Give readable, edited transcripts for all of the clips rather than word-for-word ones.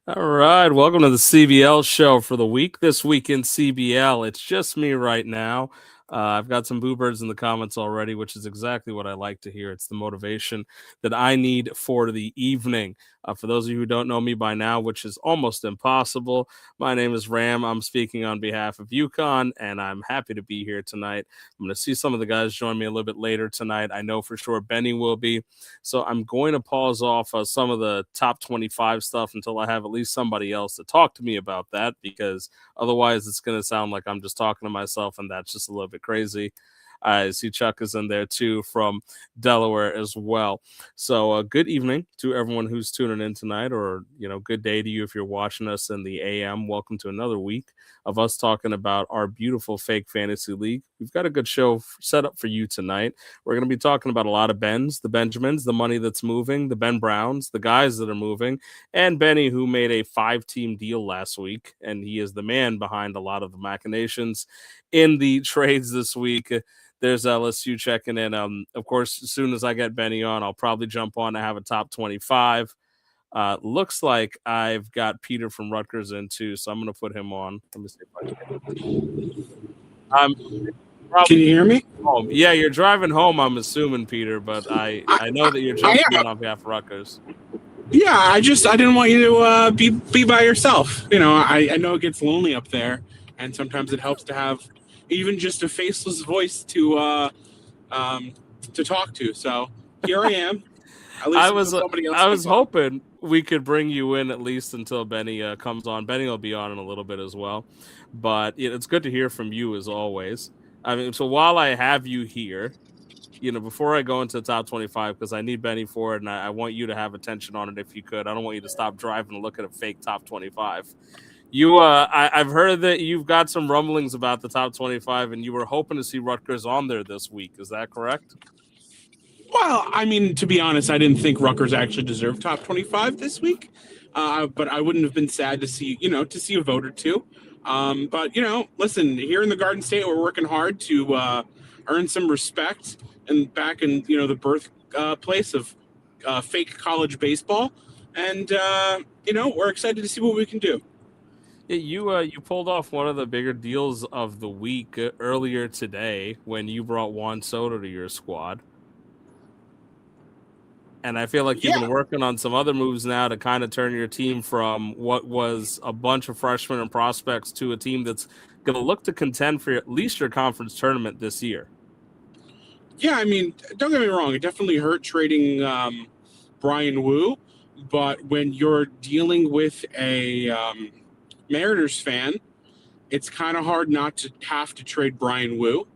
All right, welcome to the CBL show for the week. This week in CBL, it's just me right now. I've got some boo birds in the comments already, which is exactly what I like to hear. It's the motivation that I need for the evening. For those of you who don't know me by now, which is almost impossible, my name is Ram. I'm speaking on behalf of UConn, and I'm happy to be here tonight. I'm going to see some of the guys join me a little bit later tonight. I know for sure Benny will be. So I'm going to pause off some of the top 25 stuff until I have at least somebody else to talk to me about that, because otherwise it's going to sound like I'm just talking to myself, and that's just a little bit crazy. I see Chuck is in there too from Delaware as well. So good evening to everyone who's tuning in tonight, or good day to you if you're watching us in the AM. Welcome to another week of us talking about our beautiful fake fantasy league. We've got a good show set up for you tonight. We're going to be talking about a lot of Bens, the Benjamins, the money that's moving, the Ben Browns, the guys that are moving, and Benny, who made a 5-team deal last week, and he is the man behind a lot of the machinations in the trades this week. There's LSU checking in. Of course, as soon as I get Benny on, I'll probably jump on to have a top 25. Looks like I've got Peter from Rutgers in too, so I'm going to put him on. Let me see if I can. Can you hear me? Home. Yeah, you're driving home, I'm assuming, Peter, but I know that you're jumping in on behalf of Rutgers. Yeah, I didn't want you to be by yourself. I know it gets lonely up there, and sometimes it helps to have even just a faceless voice to talk to. So here I am. At least I was hoping we could bring you in at least until Benny comes on. Benny will be on in a little bit as well, but it's good to hear from you as always. I mean, so while I have you here, before I go into the top 25, because I need Benny for it, and I want you to have attention on it if you could. I don't want you to stop driving and look at a fake top 25. I've heard that you've got some rumblings about the top 25, and you were hoping to see Rutgers on there this week. Is that correct? Well, I mean, to be honest, I didn't think Rutgers actually deserved top 25 this week, but I wouldn't have been sad to see a vote or two. But listen, here in the Garden State, we're working hard to earn some respect and back in the birthplace of fake college baseball, and we're excited to see what we can do. Yeah, you pulled off one of the bigger deals of the week earlier today when you brought Juan Soto to your squad. And I feel like you've been working on some other moves now to kind of turn your team from what was a bunch of freshmen and prospects to a team that's going to look to contend for at least your conference tournament this year. Yeah, I mean, don't get me wrong. It definitely hurt trading Brian Wu. But when you're dealing with a Mariners fan, it's kind of hard not to have to trade Brian Wu.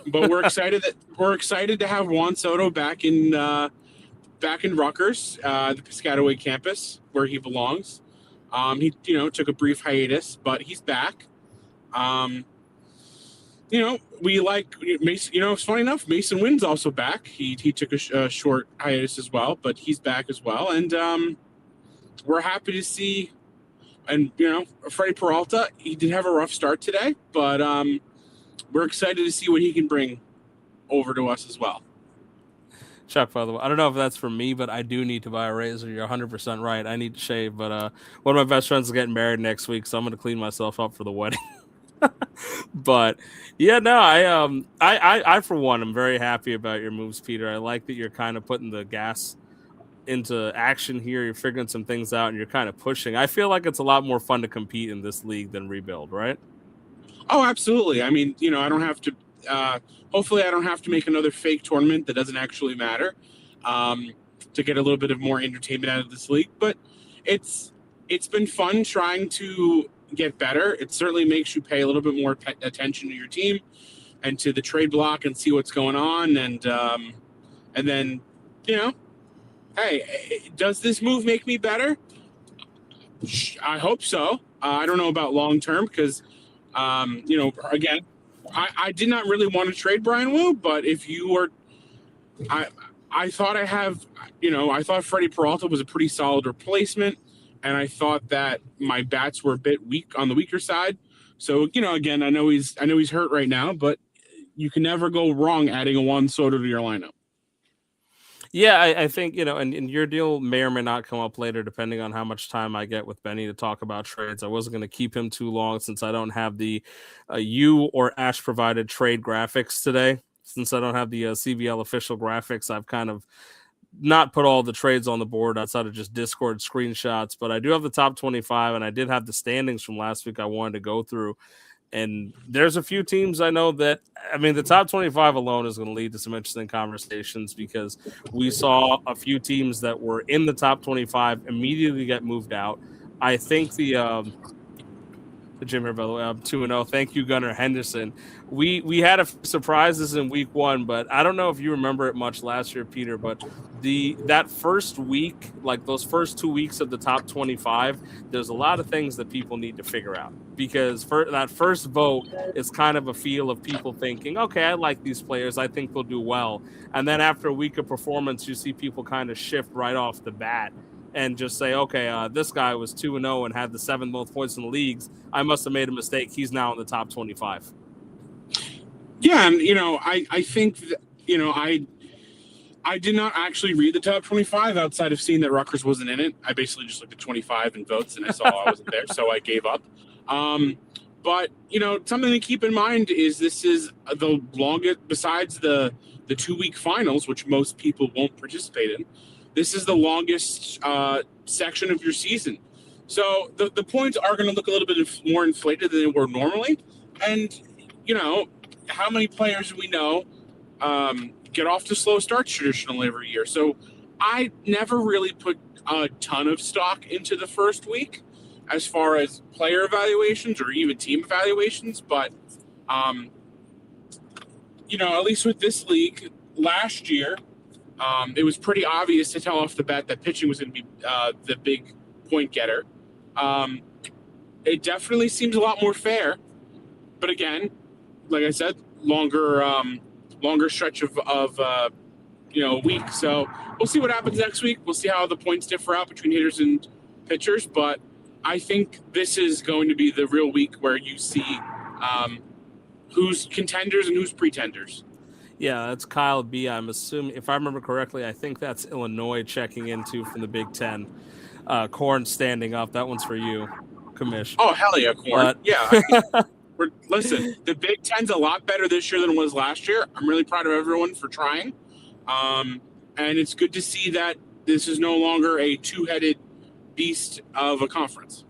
But we're excited to have Juan Soto back in Rutgers, the Piscataway campus where he belongs. He took a brief hiatus, but he's back. We like Mason. It's funny enough, Mason Wynn's also back. He took a short hiatus as well, but he's back as well, and we're happy to see. And Freddie Peralta, he did have a rough start today, but we're excited to see what he can bring over to us as well. Chuck, by the way, I don't know if that's for me, but I do need to buy a razor. You're 100% right. I need to shave, but one of my best friends is getting married next week, so I'm going to clean myself up for the wedding. But yeah, no, I for one, I'm very happy about your moves, Peter. I like that you're kind of putting the gas into action here. You're figuring some things out, and you're kind of pushing. I feel like it's a lot more fun to compete in this league than rebuild, right? Oh, absolutely. I mean, I don't have to. Hopefully, I don't have to make another fake tournament that doesn't actually matter to get a little bit of more entertainment out of this league. But it's been fun trying to get better. It certainly makes you pay a little bit more attention to your team and to the trade block and see what's going on. And then, hey, does this move make me better? I hope so. I don't know about long term because, again, I did not really want to trade Brian Wu, but if you were, I thought I thought Freddie Peralta was a pretty solid replacement, and I thought that my bats were a bit weak on the weaker side. So again, I know he's hurt right now, but you can never go wrong adding a Juan Soto to your lineup. Yeah, I think, and your deal may or may not come up later, depending on how much time I get with Benny to talk about trades. I wasn't going to keep him too long since I don't have the you or Ash provided trade graphics today. Since I don't have the CBL official graphics, I've kind of not put all the trades on the board outside of just Discord screenshots, but I do have the top 25, and I did have the standings from last week I wanted to go through. And there's a few teams I know that, I mean, the top 25 alone is going to lead to some interesting conversations because we saw a few teams that were in the top 25 immediately get moved out. I think the Jim here, by the way, I'm 2-0. Thank you, Gunnar Henderson. We had a few surprises in week one, but I don't know if you remember it much last year, Peter, but that first week, like those first 2 weeks of the top 25, there's a lot of things that people need to figure out because for that first vote is kind of a feel of people thinking, okay, I like these players. I think they'll do well. And then after a week of performance, you see people kind of shift right off the bat and just say, okay, this guy was 2-0 and had the 7th most points in the leagues. I must have made a mistake. He's now in the top 25. Yeah, and I think that, I did not actually read the top 25 outside of seeing that Rutgers wasn't in it. I basically just looked at 25 and votes, and I saw I wasn't there, so I gave up. But something to keep in mind is this is the longest, besides the 2-week finals, which most people won't participate in. This is the longest section of your season. So the points are going to look a little bit more inflated than they were normally. And, how many players we know get off to slow starts traditionally every year. So I never really put a ton of stock into the first week as far as player evaluations or even team evaluations. But, at least with this league last year, it was pretty obvious to tell off the bat that pitching was going to be the big point getter. It definitely seems a lot more fair, but again, like I said, longer stretch of a week. So we'll see what happens next week. We'll see how the points differ out between hitters and pitchers, but I think this is going to be the real week where you see who's contenders and who's pretenders. Yeah, that's Kyle B. I'm assuming, if I remember correctly, I think that's Illinois checking into from the Big Ten. Corn standing up. That one's for you, Commish. Oh, hell yeah, Corn. Yeah. Listen, the Big Ten's a lot better this year than it was last year. I'm really proud of everyone for trying. And it's good to see that this is no longer a two-headed beast of a conference.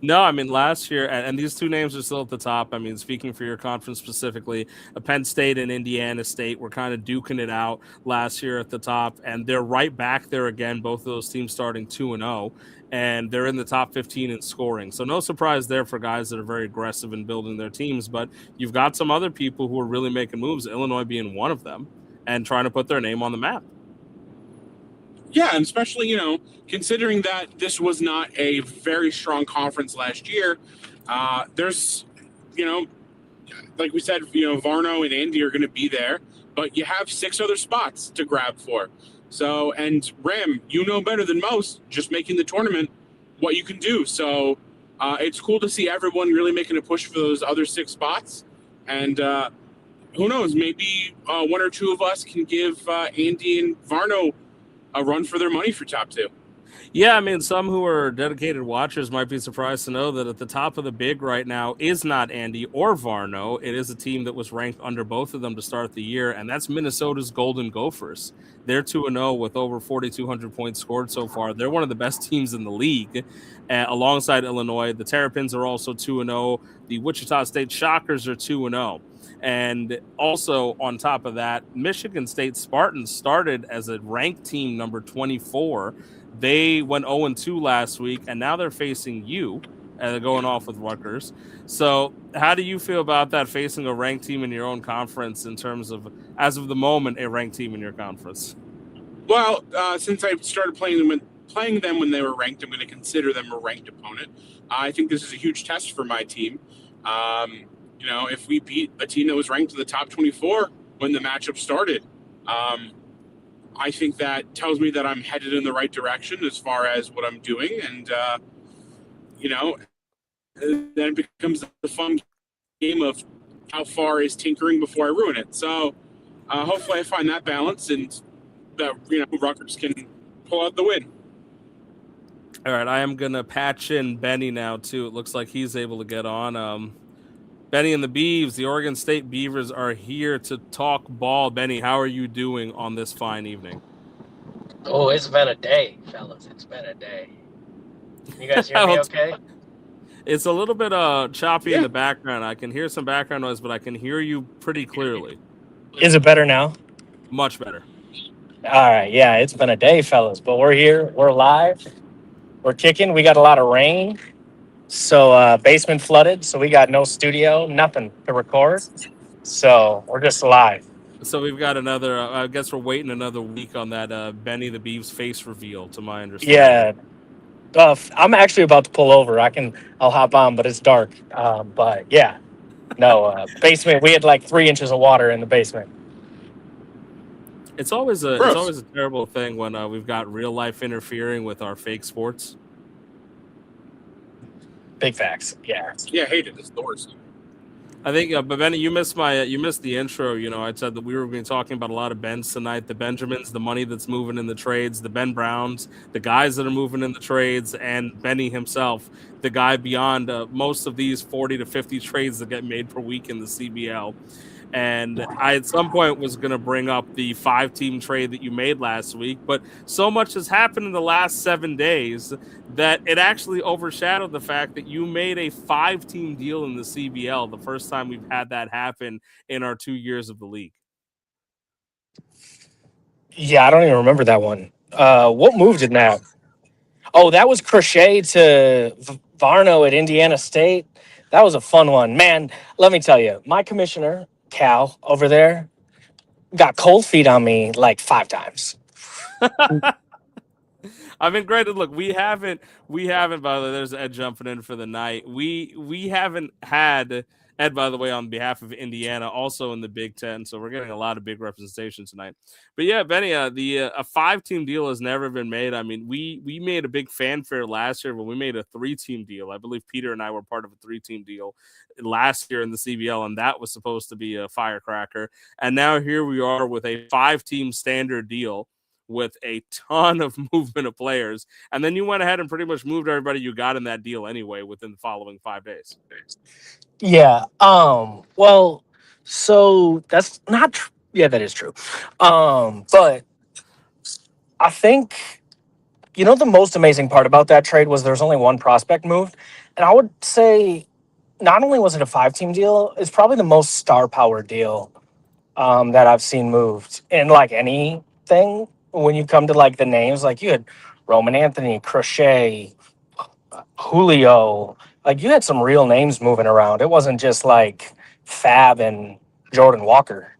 No, I mean, last year, and these two names are still at the top. I mean, speaking for your conference specifically, Penn State and Indiana State were kind of duking it out last year at the top, and they're right back there again, both of those teams starting 2-0, and they're in the top 15 in scoring. So no surprise there for guys that are very aggressive in building their teams, but you've got some other people who are really making moves, Illinois being one of them, and trying to put their name on the map. Yeah, and especially, considering that this was not a very strong conference last year, there's, like we said, Varno and Andy are going to be there, but you have 6 other spots to grab for. So, and Ram, better than most, just making the tournament, what you can do. So it's cool to see everyone really making a push for those other 6 spots. And who knows, maybe 1 or 2 of us can give Andy and Varno a run for their money for top 2. Yeah, I mean, some who are dedicated watchers might be surprised to know that at the top of the big right now is not Andy or Varno. It is a team that was ranked under both of them to start the year, and that's Minnesota's Golden Gophers. They're 2-0 with over 4,200 points scored so far. They're one of the best teams in the league, alongside Illinois. The Terrapins are also 2-0. The Wichita State Shockers are 2-0. And also on top of that, Michigan State Spartans started as a ranked team number 24. They went 0-2 last week, and now they're facing you, and they're going off with Rutgers. So how do you feel about that, facing a ranked team in your own conference in terms of, as of the moment, a ranked team in your conference? Well, since I started playing them when they were ranked, I'm going to consider them a ranked opponent. I think this is a huge test for my team. If we beat a team that was ranked in the top 24 when the matchup started, I think that tells me that I'm headed in the right direction as far as what I'm doing. And, then it becomes the fun game of how far is tinkering before I ruin it. So hopefully I find that balance. And that Rutgers can pull out the win. All right, I am gonna patch in Benny now too. It looks like he's able to get on. Benny and the Beavs, the Oregon State Beavers, are here to talk ball. Benny, how are you doing on this fine evening? Oh, it's been a day, fellas. It's been a day. You guys hear me okay? It's a little bit choppy in Yeah. the background. I can hear some background noise, but I can hear you pretty clearly. Is it better now? Much better. All right. Yeah, it's been a day, fellas. But we're here. We're live. We're kicking. We got a lot of rain. So basement flooded. So we got no studio, nothing to record. So we're just live. So we've got another. I guess we're waiting another week on that Benny the Beavs face reveal, to my understanding. Yeah. I'm actually about to pull over. I'll hop on, but it's dark. But yeah. No, basement. We had like 3 inches of water in the basement. It's always a terrible thing when we've got real life interfering with our fake sports. Big facts. Yeah. Yeah, I hated this doors. I think, but Benny, you missed the intro. I said that we were going to be talking about a lot of Bens tonight. The Benjamins, the money that's moving in the trades, the Ben Browns, the guys that are moving in the trades, and Benny himself, the guy beyond most of these 40 to 50 trades that get made per week in the CBL. And I, at some point, was going to bring up the 5-team trade that you made last week, but so much has happened in the last 7 days that it actually overshadowed the fact that you made a 5-team deal in the CBL, the first time we've had that happen in our 2 years of the league. Yeah, I don't even remember that one. What moved in that? Oh, that was Crochet to Varno at Indiana State. That was a fun one. Man, let me tell you, my commissioner, Cal, over there, got cold feet on me like 5 times. I mean, granted, look, we haven't, by the way, there's Ed jumping in for the night. We haven't had Ed, by the way, on behalf of Indiana, also in the Big Ten. So we're getting a lot of big representation tonight. But yeah, Benny, a 5-team deal has never been made. I mean, we made a big fanfare last year when we made a 3-team deal. I believe Peter and I were part of a 3-team deal last year in the CBL, and that was supposed to be a firecracker. And now here we are with a 5-team standard deal with a ton of movement of players. And then you went ahead and pretty much moved everybody you got in that deal anyway within the following 5 days. Yeah. Well, so that's not true. Yeah, that is true. But I think the most amazing part about that trade was there's only one prospect moved, and I would say not only was it a 5-team deal, it's probably the most star power deal that I've seen moved in like anything. When you come to like the names, like you had Roman Anthony, Crochet, Julio, like you had some real names moving around. It wasn't just like Fab and Jordan Walker.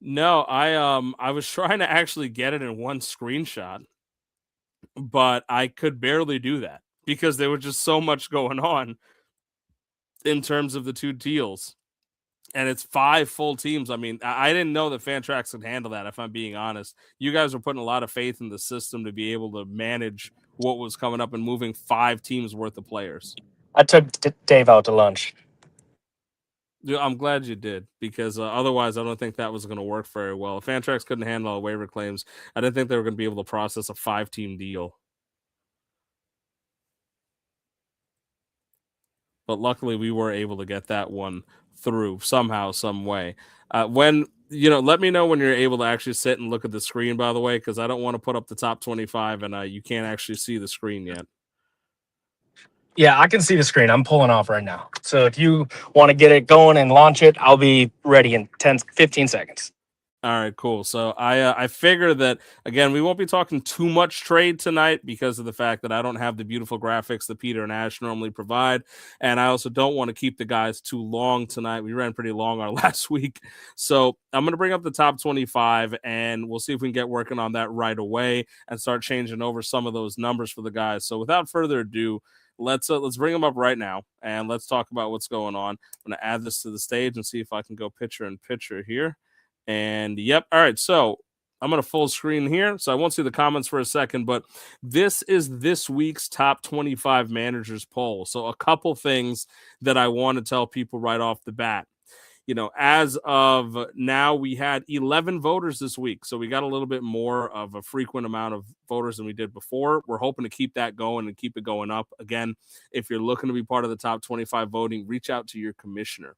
No, I was trying to actually get it in one screenshot, but I could barely do that because there was just so much going on in terms of the 2 deals. And it's 5 full teams. I mean, I didn't know that Fantrax could handle that, if I'm being honest. You guys were putting a lot of faith in the system to be able to manage what was coming up and moving 5 teams worth of players. I took Dave out to lunch. I'm glad you did, because otherwise I don't think that was going to work very well. If Fantrax couldn't handle all waiver claims, I didn't think they were going to be able to process a 5-team deal. But luckily we were able to get that one through somehow, some way. When let me know when you're able to actually sit and look at the screen, by the way, because I don't want to put up the top 25 and you can't actually see the screen yet. Yeah, I can see the screen. I'm pulling off right now. So if you want to get it going and launch it, I'll be ready in 15 seconds. All right, cool. So I figure that, again, we won't be talking too much trade tonight because of the fact that I don't have the beautiful graphics that Peter and Ash normally provide. And I also don't want to keep the guys too long tonight. We ran pretty long our last week. So I'm going to bring up the top 25 and we'll see if we can get working on that right away and start changing over some of those numbers for the guys. So without further ado, let's bring them up right now and let's talk about what's going on. I'm going to add this to the stage and see if I can go picture in picture here. And yep. All right. So I'm going to full screen here. So I won't see the comments for a second, but this is this week's top 25 managers poll. So a couple things that I want to tell people right off the bat. as of now, we had 11 voters this week. So we got a little bit more of a frequent amount of voters than we did before. We're hoping to keep that going and keep it going up. Again, if you're looking to be part of the top 25 voting, reach out to your commissioner.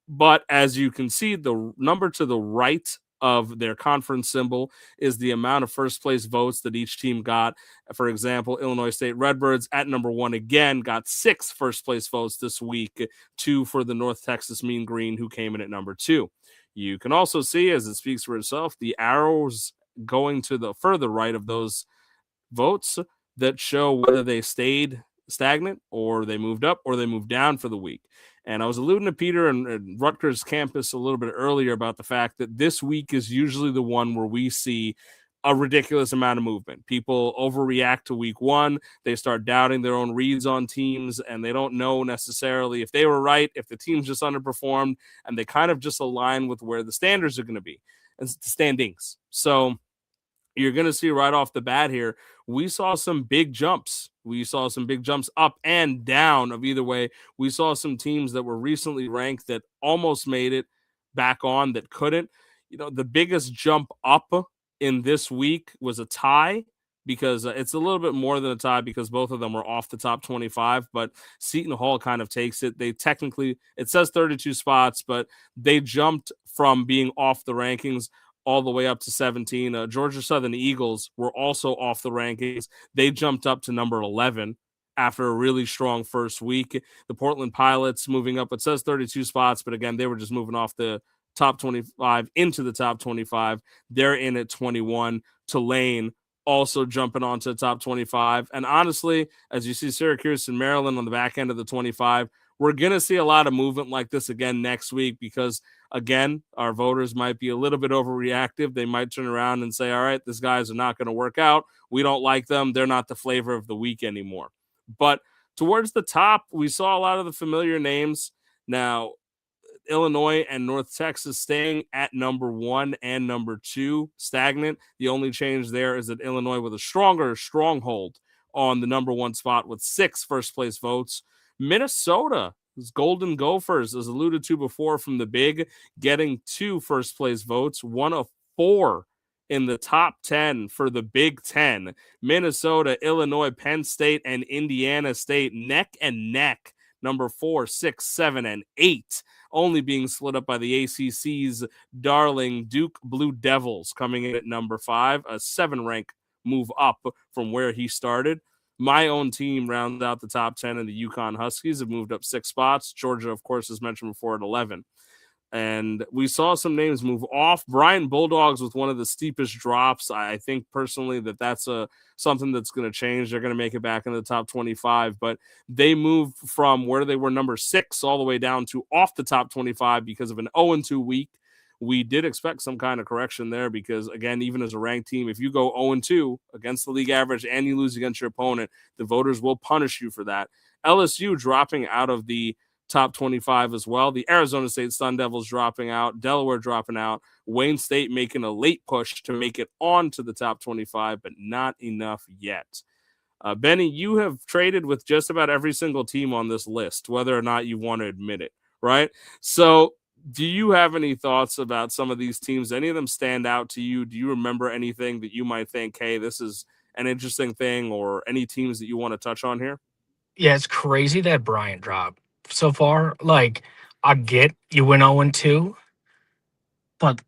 But as you can see, the number to the right of their conference symbol is the amount of first place votes that each team got. For example, Illinois State Redbirds at number 1 again got 6 first place votes this week, 2 for the North Texas Mean Green, who came in at number 2. You can also see, as it speaks for itself, the arrows going to the further right of those votes that show whether they stayed stagnant or they moved up or they moved down for the week. And I was alluding to Peter and Rutgers campus a little bit earlier about the fact that this week is usually the one where we see a ridiculous amount of movement. People overreact to week 1. They start doubting their own reads on teams, and they don't know necessarily if they were right, if the teams just underperformed, and they kind of just align with where the standards are going to be and the standings. So you're going to see right off the bat here, we saw some big jumps. We saw some big jumps up and down of either way. We saw some teams that were recently ranked that almost made it back on that couldn't. The biggest jump up in this week was a tie, because it's a little bit more than a tie because both of them were off the top 25, but Seton Hall kind of takes it. They technically, it says 32 spots, but they jumped from being off the rankings all the way up to 17. Georgia Southern Eagles were also off the rankings. They jumped up to number 11 after a really strong first week. The Portland Pilots moving up. It says 32 spots, but again, they were just moving off the top 25 into the top 25. They're in at 21. Tulane also jumping onto the top 25. And honestly, as you see Syracuse and Maryland on the back end of the 25, we're going to see a lot of movement like this again next week because, again, our voters might be a little bit overreactive. They might turn around and say, all right, these guys are not going to work out. We don't like them. They're not the flavor of the week anymore. But towards the top, we saw a lot of the familiar names. Now, Illinois and North Texas staying at number 1 and number 2, stagnant. The only change there is that Illinois with a stronger stronghold on the number 1 spot with 6 first-place votes. Minnesota's Golden Gophers, as alluded to before from the Big, getting 2 first-place votes, 1 of 4 in the top 10 for the Big Ten. Minnesota, Illinois, Penn State, and Indiana State neck and neck, number 4, 6, 7, and 8, only being split up by the ACC's darling Duke Blue Devils coming in at number 5, a 7-rank move up from where he started. My own team rounds out the top 10, and the UConn Huskies have moved up 6 spots. Georgia, of course, as mentioned before, at 11. And we saw some names move off. Bryant Bulldogs with one of the steepest drops. I think personally that's something that's going to change. They're going to make it back in the top 25, but they moved from where they were number 6 all the way down to off the top 25 because of an 0-2 week. We did expect some kind of correction there because, again, even as a ranked team, if you go 0-2 against the league average and you lose against your opponent, the voters will punish you for that. LSU dropping out of the top 25 as well. The Arizona State Sun Devils dropping out, Delaware dropping out, Wayne State making a late push to make it on to the top 25, but not enough yet. Benny, you have traded with just about every single team on this list, whether or not you want to admit it, right? So do you have any thoughts about some of these teams? Any of them stand out to you? Do you remember anything that you might think, hey, this is an interesting thing, or any teams that you want to touch on here? Yeah, it's crazy that Bryant dropped so far. Like, I get you went 0-2, but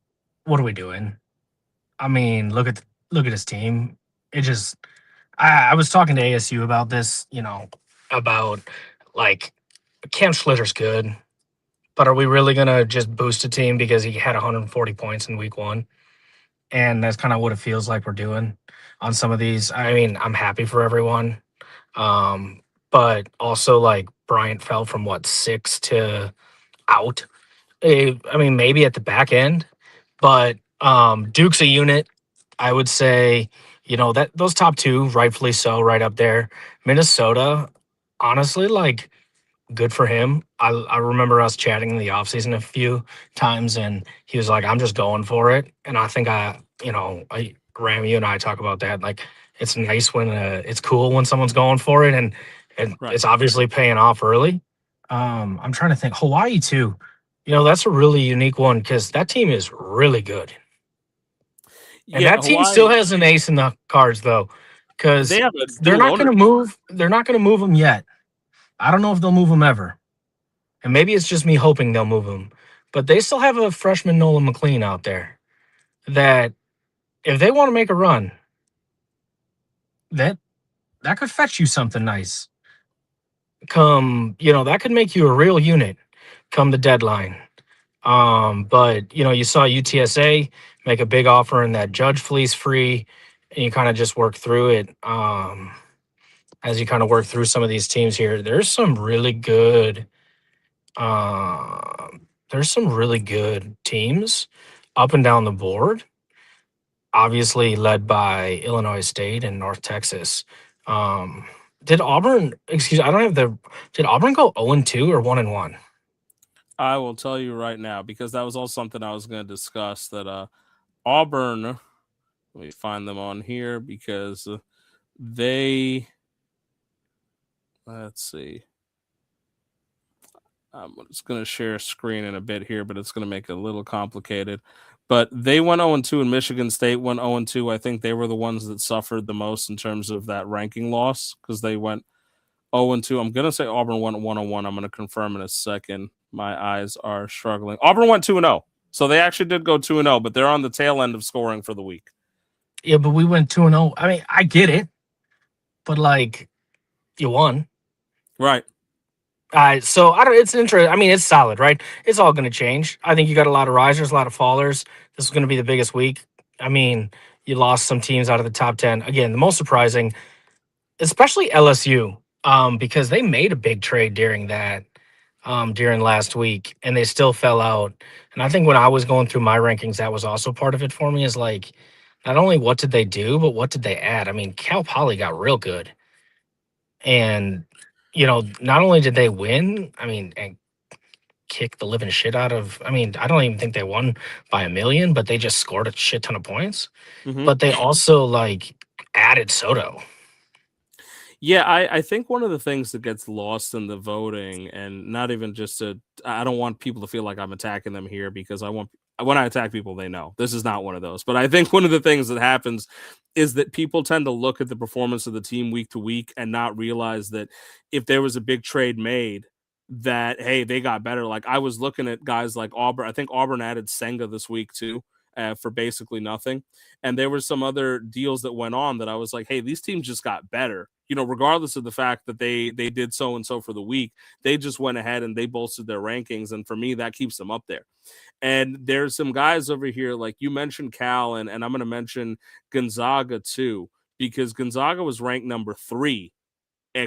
what are we doing? I mean, look at his team. It just I was talking to ASU about this, about like Cam Schlitter's good, but are we really gonna just boost a team because he had 140 points in week 1? And that's kind of what it feels like we're doing on some of these. I mean, I'm happy for everyone. But also, like, Bryant fell from 6 to out. I mean, maybe at the back end, but Duke's a unit. I would say, that those top 2, rightfully so, right up there. Minnesota, honestly, like, good for him. I remember us chatting in the offseason a few times, and he was like, I'm just going for it. And I think Ram, you and I talk about that. Like, it's nice when it's cool when someone's going for it, and Right. It's obviously paying off early. I'm trying to think. Hawaii too. That's a really unique one because that team is really good. And Yeah, that team still Hawaii, has an ace in the cards, though, they because have a they're dual not going owner. to move. They're not going to move him yet. I don't know if they'll move him ever. And maybe it's just me hoping they'll move him. But they still have a freshman Nolan McLean out there that if they want to make a run, that that could fetch you something nice. That could make you a real unit come the deadline. But you saw UTSA make a big offer in that Judge fleece free, and you kind of just work through it. As you kind of work through some of these teams here, there's some really good teams up and down the board. Obviously led by Illinois State and North Texas. Um, did Auburn? Excuse, I don't have the. Did Auburn go 0-2 or 1-1? I will tell you right now because that was all something I was going to discuss. That Auburn, let me find them on here because they. Let's see. I'm just going to share a screen in a bit here, but it's going to make it a little complicated. But they went 0-2 and Michigan State went 0-2. I think they were the ones that suffered the most in terms of that ranking loss because they went 0-2. I'm going to say Auburn went 1-1. I'm going to confirm in a second. My eyes are struggling. Auburn went 2-0. So they actually did go 2-0, but they're on the tail end of scoring for the week. Yeah, but we went 2-0. I mean, I get it, but like, you won. Right. So I don't. It's interesting. I mean, it's solid, right? It's all going to change. I think you got a lot of risers, a lot of fallers. This is going to be the biggest week. I mean, you lost some teams out of the top 10. Again, the most surprising, especially LSU, because they made a big trade during last week, and they still fell out. And I think when I was going through my rankings, that was also part of it for me. Is like, not only what did they do, but what did they add? I mean, Cal Poly got real good, and not only did they win, I mean, and kick the living shit out of. I mean, I don't even think they won by a million, but they just scored a shit ton of points. Mm-hmm. But they also like added Soto. Yeah, I think one of the things that gets lost in the voting, and not even just I don't want people to feel like I'm attacking them here because when I attack people, they know this is not one of those. But I think one of the things that happens is that people tend to look at the performance of the team week to week and not realize that if there was a big trade made, that hey, they got better. Like I was looking at guys like Auburn. I think Auburn added Senga this week too. For basically nothing. And there were some other deals that went on that I was like, hey, these teams just got better. Regardless of the fact that they did so and so for the week, they just went ahead and they bolstered their rankings. And for me, that keeps them up there. And there's some guys over here, like you mentioned Cal, and I'm going to mention Gonzaga too, because Gonzaga was ranked number 3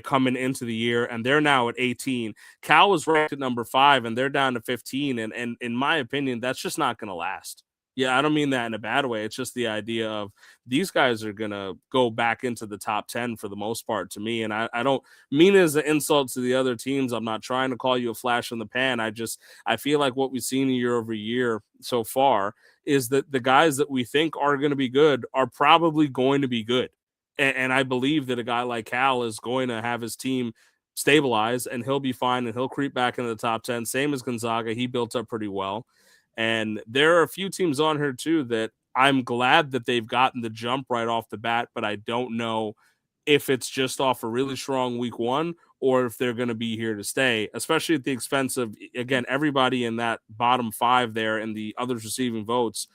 coming into the year, and they're now at 18. Cal was ranked at number 5, and they're down to 15. And in my opinion, that's just not going to last. Yeah, I don't mean that in a bad way. It's just the idea of these guys are going to go back into the top 10 for the most part to me. And I don't mean it as an insult to the other teams. I'm not trying to call you a flash in the pan. I feel like what we've seen year over year so far is that the guys that we think are going to be good are probably going to be good. And I believe that a guy like Cal is going to have his team stabilize and he'll be fine and he'll creep back into the top 10. Same as Gonzaga. He built up pretty well. And there are a few teams on here too that I'm glad that they've gotten the jump right off the bat, but I don't know if it's just off a really strong week 1 or if they're going to be here to stay, especially at the expense of, again, everybody in that bottom 5 there and the others receiving votes.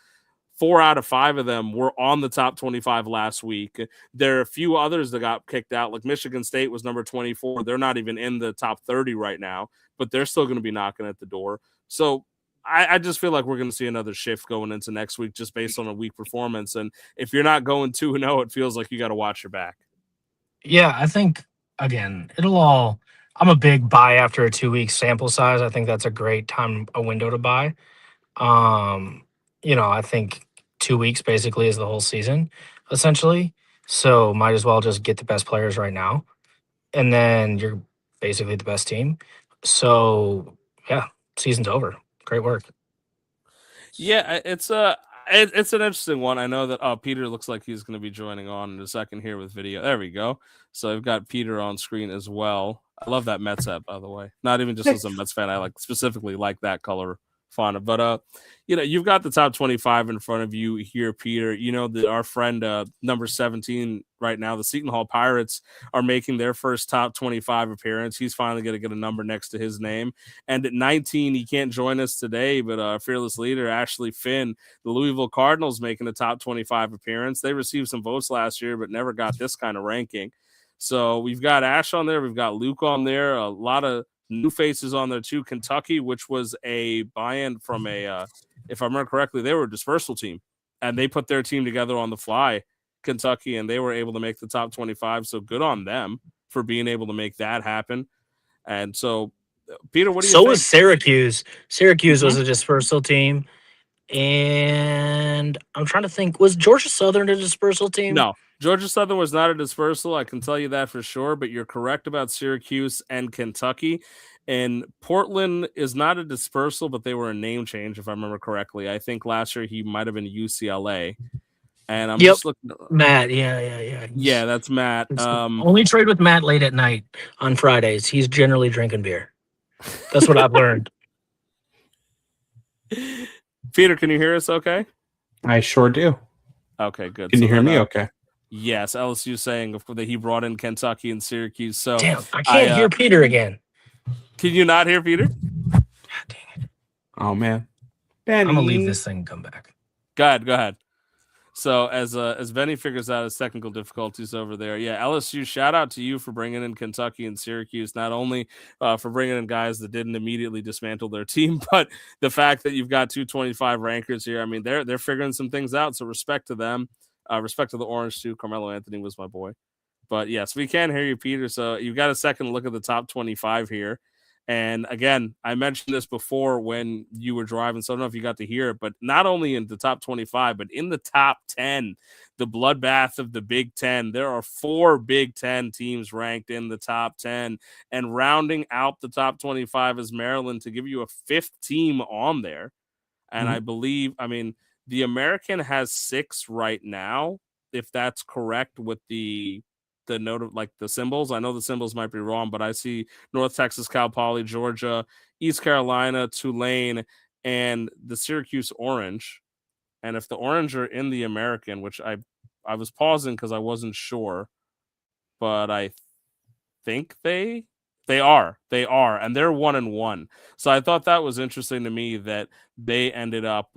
4 out of 5 of them were on the top 25 last week. There are a few others that got kicked out, like Michigan State was number 24. They're not even in the top 30 right now, but they're still going to be knocking at the door. So I just feel like we're going to see another shift going into next week just based on a weak performance. And if you're not going 2-0, it feels like you got to watch your back. Yeah, I think again, I'm a big buy after a 2 week sample size. I think that's a great a window to buy. I think 2 weeks basically is the whole season, essentially. So might as well just get the best players right now. And then you're basically the best team. So yeah, season's over. Great work. Yeah, it's an interesting one. I know that Peter looks like he's going to be joining on in a second here with video. There we go. So I've got Peter on screen as well. I love that Mets app, by the way. Not even just as a Mets fan, I specifically like that color fun. But you've got the top 25 in front of you here, Peter. Our friend number 17 right now, the Seton Hall Pirates, are making their first top 25 appearance. He's finally going to get a number next to his name. And at 19, he can't join us today, but our fearless leader, Ashley Finn, the Louisville Cardinals, making a top 25 appearance. They received some votes last year, but never got this kind of ranking. So we've got Ash on there. We've got Luke on there. A lot of new faces on there too. Kentucky, which was a buy-in from if I remember correctly, they were a dispersal team, and they put their team together on the fly, Kentucky, and they were able to make the top 25. So good on them for being able to make that happen. And so, Peter, what do you think? So was Syracuse. Syracuse was a dispersal team. And I'm trying to think, was Georgia Southern a dispersal team? No, Georgia Southern was not a dispersal. I can tell you that for sure, but you're correct about Syracuse and Kentucky. And Portland is not a dispersal, but they were a name change, if I remember correctly. I think last year he might have been UCLA. And I'm just looking. Matt, yeah. Yeah, that's Matt. Only trade with Matt late at night on Fridays. He's generally drinking beer. That's what I've learned. Peter, can you hear us okay? I sure do. Okay, good. Can you hear me okay? Yes, LSU saying that he brought in Kentucky and Syracuse. So damn, I can't hear Peter again. Can you not hear Peter? God dang it. Oh, man. Benny. I'm going to leave this thing and come back. Go ahead. So as Benny figures out his technical difficulties over there, yeah, LSU, shout out to you for bringing in Kentucky and Syracuse, not only for bringing in guys that didn't immediately dismantle their team, but the fact that you've got 225 rankers here. I mean, they're figuring some things out, so respect to them. Respect to the Orange, too. Carmelo Anthony was my boy. But, yes, we can hear you, Peter, so you've got a second look at the top 25 here. And again, I mentioned this before when you were driving, so I don't know if you got to hear it, but not only in the top 25, but in the top 10, the bloodbath of the Big Ten, there are 4 Big Ten teams ranked in the top 10, and rounding out the top 25 is Maryland to give you a 5th team on there. And I believe, the American has 6 right now, if that's correct with the note of like the symbols. I know the symbols might be wrong, but I see North Texas, Cal Poly, Georgia, East Carolina, Tulane, and the Syracuse Orange. And if the Orange are in the American, which I was pausing because I wasn't sure, but I think they are, and they're 1-1. So I thought that was interesting to me that they ended up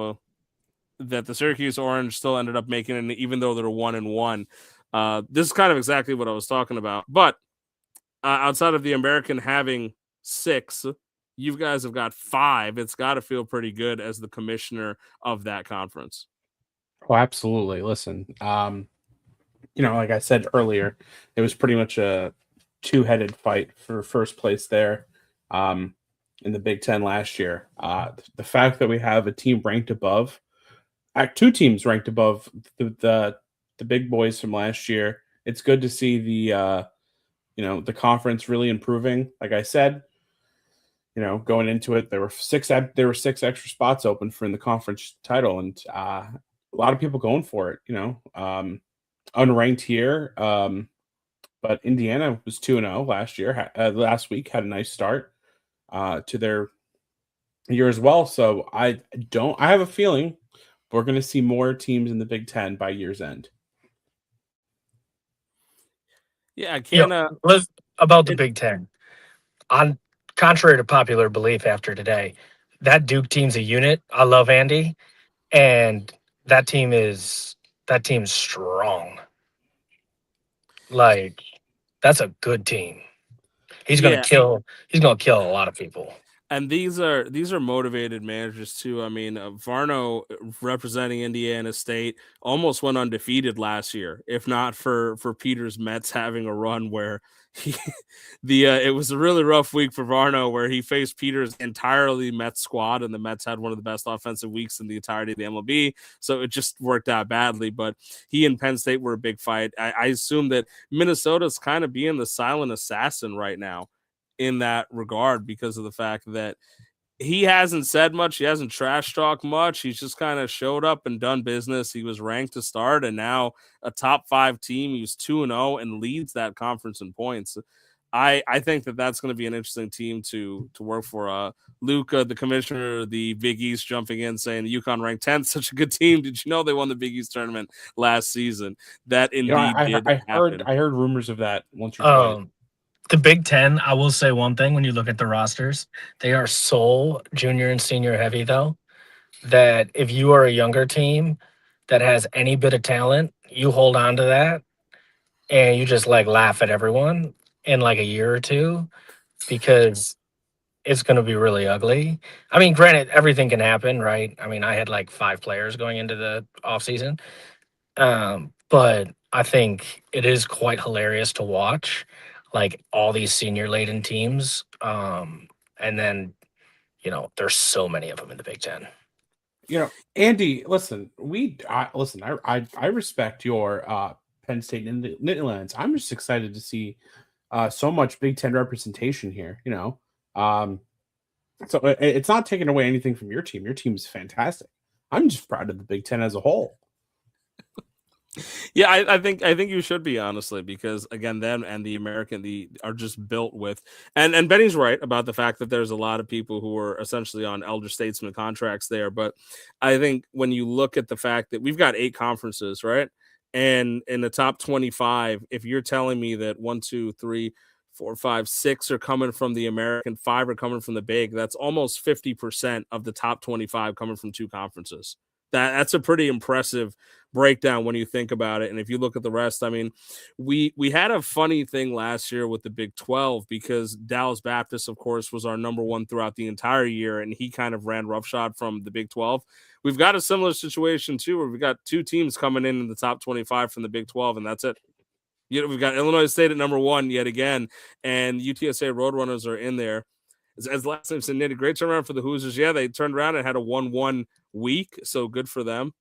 that the Syracuse Orange still ended up making it, even though they're 1-1. This is kind of exactly what I was talking about. But outside of the American having 6, you guys have got 5. It's got to feel pretty good as the commissioner of that conference. Oh, absolutely. Listen, like I said earlier, it was pretty much a 2-headed fight for first place there in the Big Ten last year. The fact that we have a team ranked above, 2 teams ranked above the big boys from last year. It's good to see the conference really improving. Like I said, going into it, there were 6 extra spots open for in the conference title, and a lot of people going for it. Unranked here, but Indiana was 2-0 last year. Last week had a nice start to their year as well. So I have a feeling we're going to see more teams in the Big Ten by year's end. Yeah, I can't. About the Big Ten, contrary to popular belief after today, that Duke team's a unit. I love Andy, and that team's strong. Like, that's a good team. He's gonna kill a lot of people. And these are motivated managers too. I mean, Varno representing Indiana State almost went undefeated last year, if not for Peter's Mets having a run where it was a really rough week for Varno where he faced Peter's entirely Mets squad, and the Mets had one of the best offensive weeks in the entirety of the MLB. So it just worked out badly. But he and Penn State were a big fight. I assume that Minnesota's kind of being the silent assassin right now in that regard because of the fact that he hasn't said much. He hasn't trash talked much. He's just kind of showed up and done business. He was ranked to start and now a top 5 team. He was 2-0 and leads that conference in points. I think that's going to be an interesting team to work for. Luca, the commissioner of the Big East, jumping in saying the UConn ranked 10th, such a good team. Did you know they won the Big East tournament last season? That indeed did happen. I heard rumors of that once or twice. The Big Ten, I will say one thing when you look at the rosters, they are so junior and senior heavy, though, that if you are a younger team that has any bit of talent, you hold on to that and you just like laugh at everyone in like a year or two because it's going to be really ugly. I mean, granted, everything can happen, right? I mean, I had like 5 players going into the offseason. But I think it is quite hilarious to watch, like all these senior laden teams. And then, there's so many of them in the Big Ten. Andy, listen, I respect your Penn State and the Nittlands. I'm just excited to see so much Big Ten representation here. So it's not taking away anything from your team. Your team is fantastic. I'm just proud of the Big Ten as a whole. Yeah, I think you should be, honestly, because again, them and the American are just built with, and Benny's right about the fact that there's a lot of people who are essentially on elder statesman contracts there. But I think when you look at the fact that we've got 8 conferences, right, and in the top 25, if you're telling me that 1, 2, 3, 4, 5, 6 are coming from the American, 5 are coming from the Big, that's almost 50% of the top 25 coming from 2 conferences. That's a pretty impressive breakdown when you think about it. And if you look at the rest, I mean, we had a funny thing last year with the Big 12 because Dallas Baptist, of course, was our number 1 throughout the entire year, and he kind of ran roughshod from the Big 12. We've got a similar situation too, where we've got 2 teams coming in the top 25 from the Big 12, and that's it. We've got Illinois State at number 1 yet again, and UTSA Roadrunners are in there. As last time said, Nitty, great turnaround for the Hoosiers. Yeah, they turned around and had a 1-1 week, so good for them.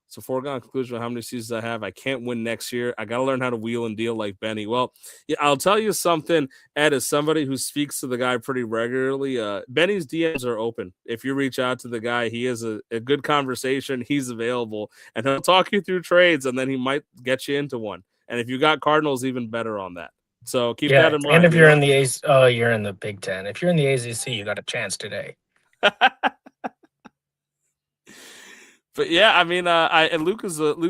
So foregone conclusion of how many seasons I have. I can't win next year. I got to learn how to wheel and deal like Benny. Well, yeah, I'll tell you something, Ed, as somebody who speaks to the guy pretty regularly, Benny's DMs are open. If you reach out to the guy, he has a good conversation. He's available, and he'll talk you through trades, and then he might get you into one. And if you got Cardinals, even better on that. So keep that in mind. And if you're in the you're in the Big Ten. If you're in the ACC, you got a chance today. But yeah, I mean, Luke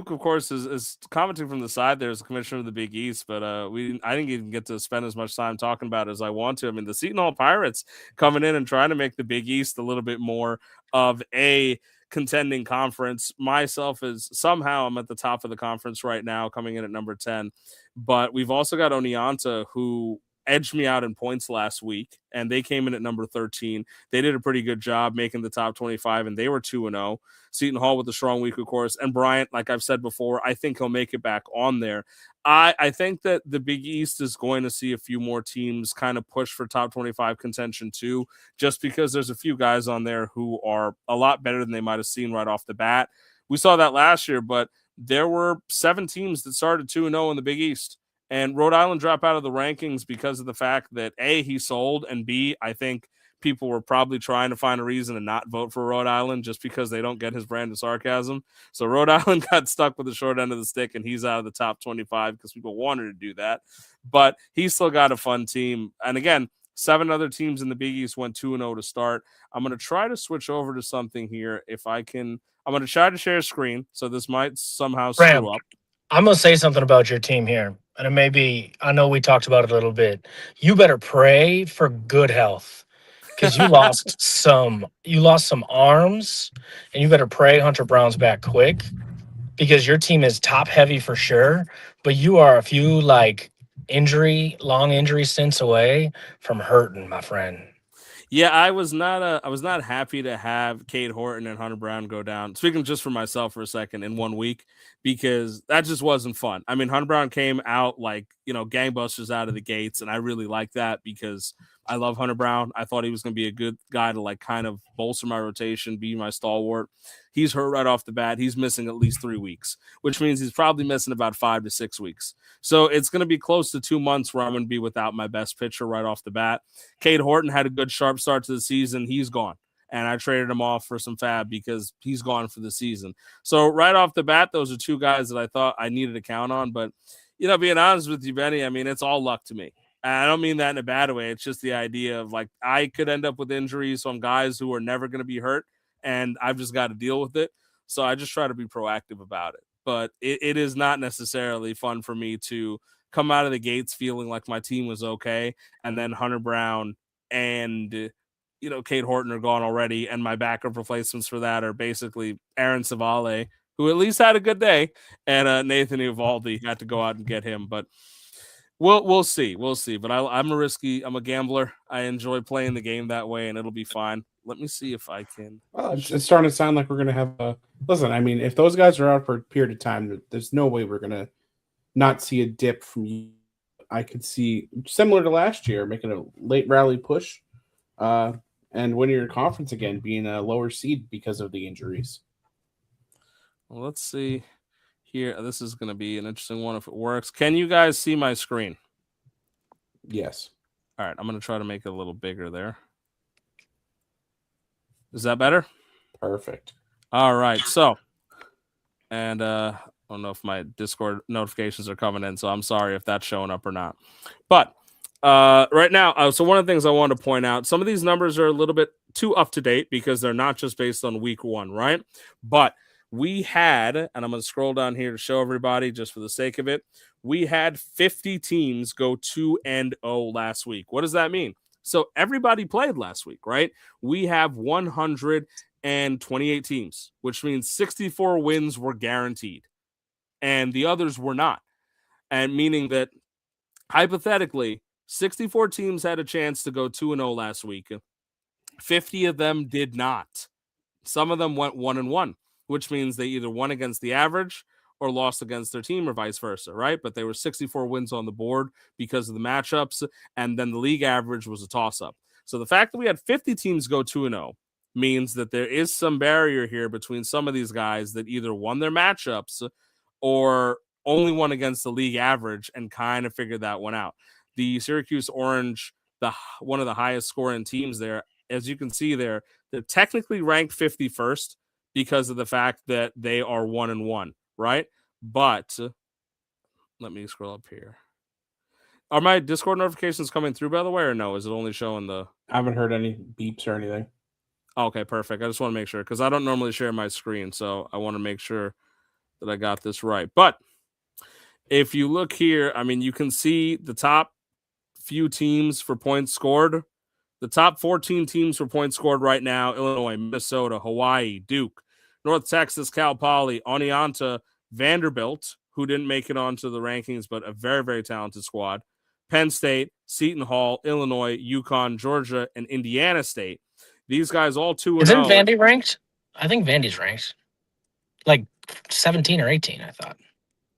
of course is commenting from the side there as the commissioner of the Big East, but I didn't even get to spend as much time talking about it as I want to. I mean, the Seton Hall Pirates coming in and trying to make the Big East a little bit more of a contending conference. Myself is somehow I'm at the top of the conference right now, coming in at number 10. But we've also got Oneonta, who edged me out in points last week, and they came in at number 13. They did a pretty good job making the top 25, and they were 2-0. Seton Hall with a strong week, of course. And Bryant, like I've said before, I think he'll make it back on there. I think that the Big East is going to see a few more teams kind of push for top 25 contention too, just because there's a few guys on there who are a lot better than they might have seen right off the bat. We saw that last year, but there were 7 teams that started 2-0 in the Big East. And Rhode Island dropped out of the rankings because of the fact that A, he sold, and B, I think people were probably trying to find a reason to not vote for Rhode Island just because they don't get his brand of sarcasm. So Rhode Island got stuck with the short end of the stick, and he's out of the top 25 because people wanted to do that. But he's still got a fun team. And again, 7 other teams in the Big East went 2-0 to start. I'm going to try to switch over to something here if I can. I'm going to try to share a screen, so this might somehow screw up. I'm going to say something about your team here. And it may be, I know we talked about it a little bit. You better pray for good health because you lost some arms, and you better pray Hunter Brown's back quick because your team is top heavy for sure. But you are a few long injury stints away from hurting, my friend. Yeah, I was not happy to have Cade Horton and Hunter Brown go down. Speaking just for myself for a second in 1 week, because that just wasn't fun. I mean, Hunter Brown came out like, gangbusters out of the gates, and I really like that because I love Hunter Brown. I thought he was going to be a good guy to kind of bolster my rotation, be my stalwart. He's hurt right off the bat. He's missing at least 3 weeks, which means he's probably missing about 5 to 6 weeks. So it's going to be close to 2 months where I'm going to be without my best pitcher right off the bat. Cade Horton had a good sharp start to the season. He's gone. And I traded him off for some fab because he's gone for the season. So right off the bat, those are 2 guys that I thought I needed to count on. But, being honest with you, Benny, I mean, it's all luck to me. And I don't mean that in a bad way. It's just the idea of like I could end up with injuries from guys who are never going to be hurt, and I've just got to deal with it. So I just try to be proactive about it. But it is not necessarily fun for me to come out of the gates feeling like my team was okay, and then Hunter Brown and Kate Horton are gone already, and my backup replacements for that are basically Aaron Savale, who at least had a good day, and Nathan Uvalde had to go out and get him. But we'll see. But I'm a gambler. I enjoy playing the game that way, and it'll be fine. Let me see if I can. Well, it's starting to sound like we're going to have a listen. I mean, if those guys are out for a period of time, there's no way we're going to not see a dip from you. I could see similar to last year, making a late rally push, and winning your conference again, being a lower seed because of the injuries. Well, let's see here. This is going to be an interesting one if it works. Can you guys see my screen? Yes. All right, I'm going to try to make it a little bigger there. Is that better? Perfect. All right. So, and I don't know if my Discord notifications are coming in, so I'm sorry if that's showing up or not. But right now, so one of the things I want to point out, some of these numbers are a little bit too up to date because they're not just based on week 1, right? But we had, and I'm going to scroll down here to show everybody just for the sake of it, we had 50 teams go 2-0 last week. What does that mean? So everybody played last week, right? We have 128 teams, which means 64 wins were guaranteed, and the others were not. And meaning that hypothetically, 64 teams had a chance to go 2-0 last week. 50 of them did not. Some of them went 1-1, which means they either won against the average or lost against their team or vice versa, right? But there were 64 wins on the board because of the matchups, and then the league average was a toss-up. So the fact that we had 50 teams go 2-0 means that there is some barrier here between some of these guys that either won their matchups or only won against the league average and kind of figured that one out. The Syracuse Orange, one of the highest scoring teams there, as you can see there, they're technically ranked 51st because of the fact that they are 1-1, right? But let me scroll up here. Are my Discord notifications coming through, by the way, or no? Is it only showing the... I haven't heard any beeps or anything. Okay, perfect. I just want to make sure because I don't normally share my screen, so I want to make sure that I got this right. But if you look here, I mean, you can see the top few teams for points scored. The top 14 teams for points scored right now: Illinois, Minnesota, Hawaii, Duke, North Texas, Cal Poly, Oneonta, Vanderbilt, who didn't make it onto the rankings, but a very, very talented squad, Penn State, Seton Hall, Illinois, UConn, Georgia, and Indiana State. These guys all 2-0. Isn't Vandy ranked? I think Vandy's ranked. Like 17 or 18, I thought.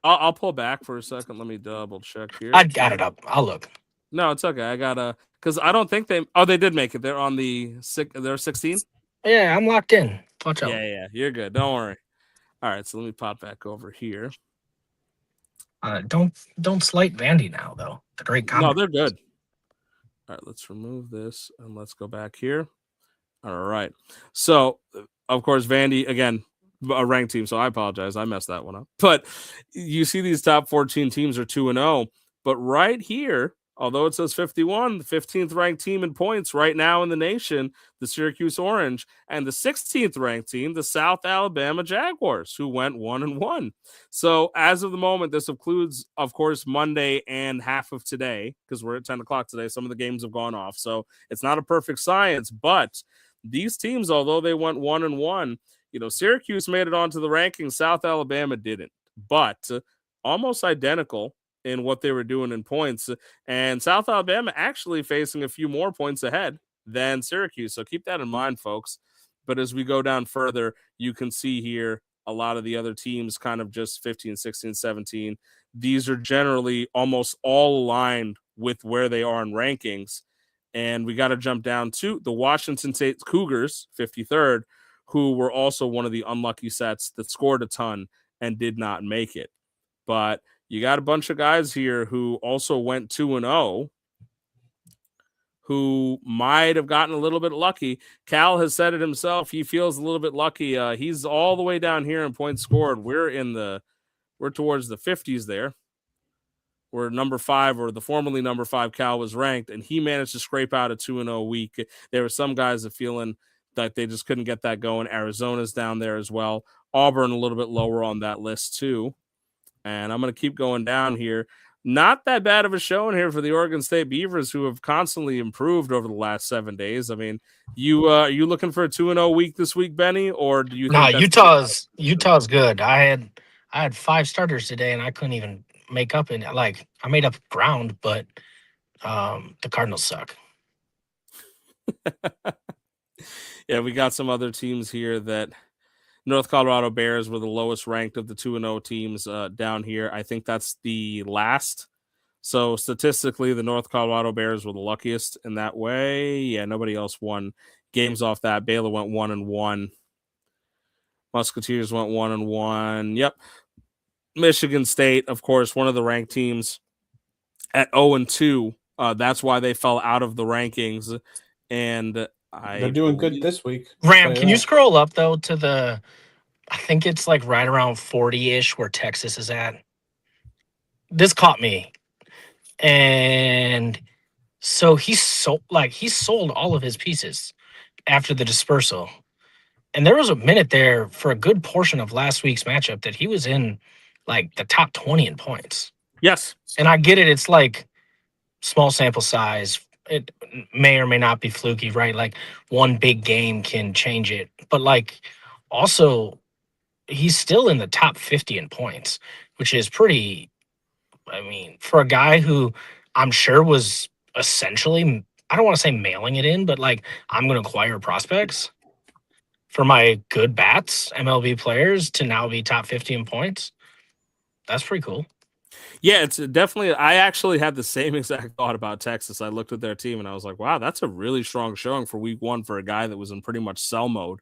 I'll pull back for a second. Let me double check here. I got it up. I'll look. No, it's okay. I gotta, because I don't think they did make it. They're on they're 16. Yeah, I'm locked in. Watch out. Yeah, you're good. Don't worry. All right, so let me pop back over here. Don't slight Vandy now, though. The great comment. No, they're good. All right, let's remove this and let's go back here. All right. So, of course, Vandy, again, a ranked team, so I apologize. I messed that one up. But you see these top 14 teams are 2-0. But right here, although it says 51, the 15th ranked team in points right now in the nation, the Syracuse Orange, and the 16th ranked team, the South Alabama Jaguars, who went 1-1. So as of the moment, this includes, of course, Monday and half of today, because we're at 10 o'clock today. Some of the games have gone off. So it's not a perfect science, but these teams, although they went 1-1, Syracuse made it onto the rankings. South Alabama didn't, but almost identical in what they were doing in points. And South Alabama actually facing a few more points ahead than Syracuse. So keep that in mind, folks. But as we go down further, you can see here a lot of the other teams kind of just 15, 16, 17. These are generally almost all aligned with where they are in rankings. And we got to jump down to the Washington State Cougars, 53rd, who were also one of the unlucky sets that scored a ton and did not make it. But you got a bunch of guys here who also went 2-0 who might have gotten a little bit lucky. Cal has said it himself. He feels a little bit lucky. He's all the way down here in points scored. We're towards the 50s there. where number 5 or the formerly number 5 Cal was ranked, and he managed to scrape out a 2-0 week. There were some guys that feeling that they just couldn't get that going. Arizona's down there as well. Auburn a little bit lower on that list too. And I'm going to keep going down here. Not that bad of a showing here for the Oregon State Beavers, who have constantly improved over the last 7 days. I mean, are you looking for a 2-0 week this week, Benny, or do you Nah, think that's Utah's good. I had 5 starters today, and I couldn't even make up I made up ground, but the Cardinals suck. Yeah, we got some other teams here that North Colorado Bears were the lowest ranked of the 2-0 teams down here. I think that's the last. So statistically, the North Colorado Bears were the luckiest in that way. Yeah, nobody else won games off that. Baylor went 1-1. Musketeers went 1-1. Yep. Michigan State, of course, one of the ranked teams at 0-2. That's why they fell out of the rankings. And They're doing good this week. Ram, can you scroll up though to I think it's like right around 40-ish where Texas is at. This caught me. And so he sold all of his pieces after the dispersal. And there was a minute there for a good portion of last week's matchup that he was in like the top 20 in points. Yes. And I get it. It's like small sample size. It may or may not be fluky, right? Like one big game can change it. But like also he's still in the top 50 in points, which is pretty, I mean, for a guy who I'm sure was essentially, I don't want to say mailing it in, but like I'm going to acquire prospects for my good bats, MLB players, to now be top 50 in points. That's pretty cool. Yeah, it's definitely. I actually had the same exact thought about Texas. I looked at their team and I was like, wow, that's a really strong showing for week 1 for a guy that was in pretty much sell mode.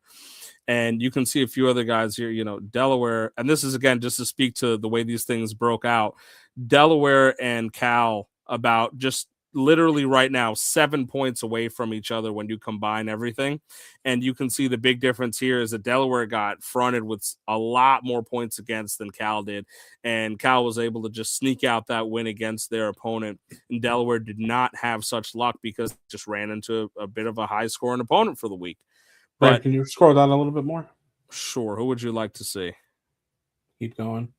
And you can see a few other guys here, Delaware. And this is, again, just to speak to the way these things broke out. Delaware and Cal about just literally right now 7 points away from each other when you combine everything. And you can see the big difference here is that Delaware got fronted with a lot more points against than Cal did. And Cal was able to just sneak out that win against their opponent. And Delaware did not have such luck because it just ran into a bit of a high scoring opponent for the week. But can you scroll down a little bit more? Sure. Who would you like to see? Keep going.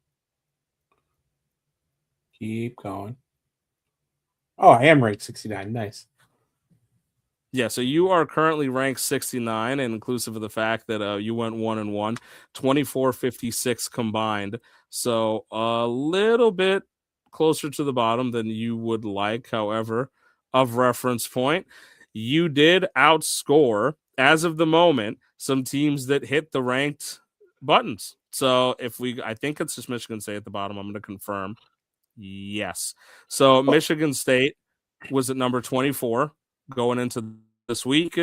Oh, I am ranked 69. Nice. Yeah, so you are currently ranked 69, and inclusive of the fact that you went 1-1, 24-56 combined. So a little bit closer to the bottom than you would like. However, of reference point, you did outscore, as of the moment, some teams that hit the ranked buttons. So I think it's just Michigan State at the bottom. I'm going to confirm. Yes. So Michigan State was at number 24 going into this week.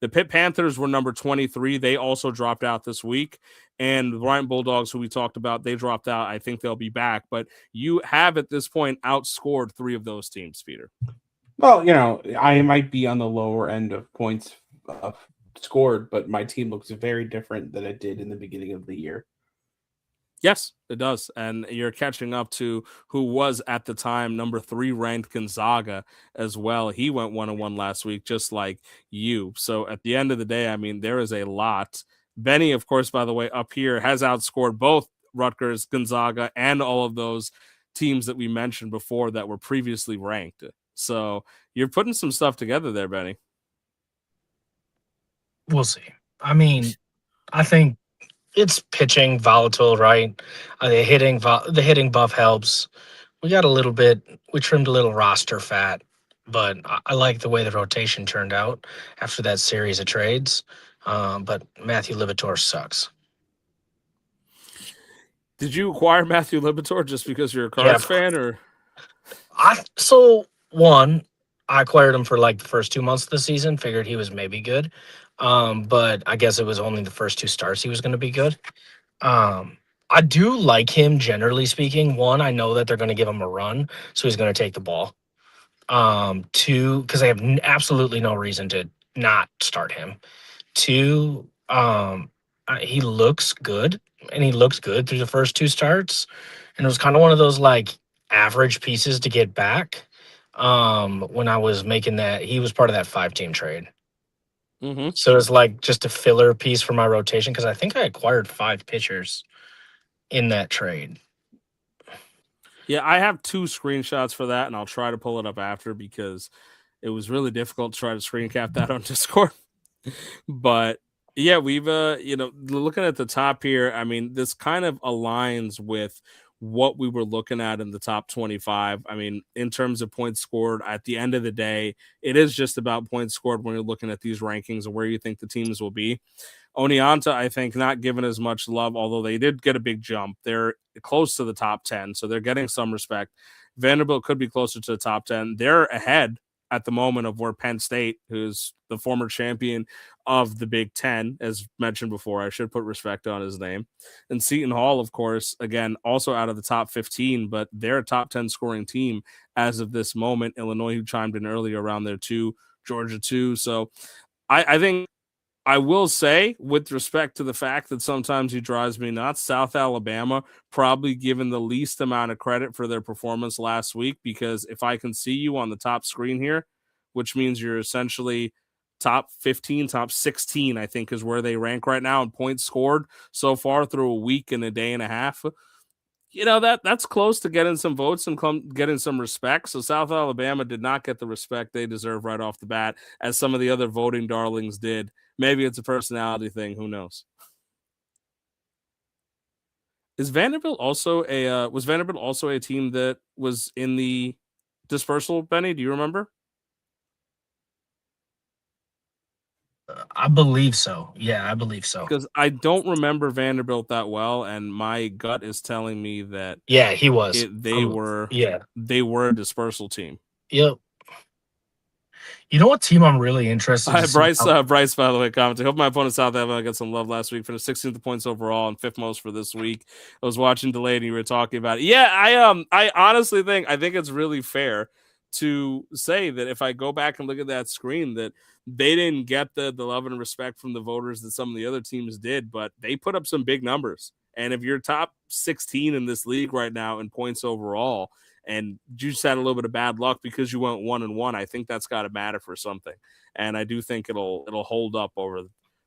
The Pitt Panthers were number 23. They also dropped out this week. And the Bryant Bulldogs, who we talked about, they dropped out. I think they'll be back. But you have at this point outscored 3 of those teams, Peter. Well, I might be on the lower end of points scored, but my team looks very different than it did in the beginning of the year. Yes, it does. And you're catching up to who was at the time number 3 ranked Gonzaga as well. He went 1-1 last week, just like you. So at the end of the day, I mean, there is a lot. Benny, of course, by the way, up here has outscored both Rutgers, Gonzaga, and all of those teams that we mentioned before that were previously ranked. So you're putting some stuff together there, Benny. We'll see. I mean, I think it's pitching volatile, right? The hitting buff helps. We trimmed a little roster fat, but I like the way the rotation turned out after that series of trades. But Matthew Libator sucks. Did you acquire Matthew Libator just because you're a Cards fan, or? I acquired him for like the first 2 months of the season, figured he was maybe good. But I guess it was only the first 2 starts he was going to be good. I do like him, generally speaking. 1, I know that they're going to give him a run, so he's going to take the ball. 2, because they have absolutely no reason to not start him. 2, he looks good, and he looked good through the first 2 starts. And it was kind of one of those, like, average pieces to get back. When I was making that, he was part of that 5-team trade. Mm-hmm. So it's like just a filler piece for my rotation because I think I acquired 5 pitchers in that trade. Yeah, I have 2 screenshots for that, and I'll try to pull it up after because it was really difficult to try to screen cap that on Discord. But yeah, we've looking at the top here, I mean, this kind of aligns with what we were looking at in the top 25. I mean, in terms of points scored, at the end of the day, it is just about points scored when you're looking at these rankings and where you think the teams will be. Oneonta, I think, not given as much love, although they did get a big jump. They're close to the top 10, so they're getting some respect. Vanderbilt could be closer to the top 10. They're ahead at the moment of where Penn State, who's the former champion of the Big Ten, as mentioned before, I should put respect on his name. And Seton Hall, of course, again, also out of the top 15, but they're a top 10 scoring team as of this moment. Illinois, who chimed in earlier around there too, Georgia too. So I think I will say, with respect to the fact that sometimes he drives me nuts, South Alabama probably given the least amount of credit for their performance last week, because if I can see you on the top screen here, which means you're essentially top 15, top 16, I think is where they rank right now in points scored so far through a week and a day and a half. That's close to getting some votes and getting some respect. So South Alabama did not get the respect they deserve right off the bat, as some of the other voting darlings did. Maybe it's a personality thing. Who knows? Was Vanderbilt also a team that was in the dispersal, Benny? Do you remember? I believe so. Yeah, I believe so. Because I don't remember Vanderbilt that well, and my gut is telling me that Yeah, he was. they were a dispersal team. Yep. You know what team I'm really interested in? Bryce, by the way, commenting. Hope my opponent South Alabama got some love last week. Finished 16th points overall and 5th most for this week. I was watching delayed and you were talking about it. Yeah, I honestly think it's really fair to say that if I go back and look at that screen, that they didn't get the love and respect from the voters that some of the other teams did, but they put up some big numbers. And if you're top 16 in this league right now in points overall, and you just had a little bit of bad luck because you went 1-1, I think that's got to matter for something. And I do think it'll hold up over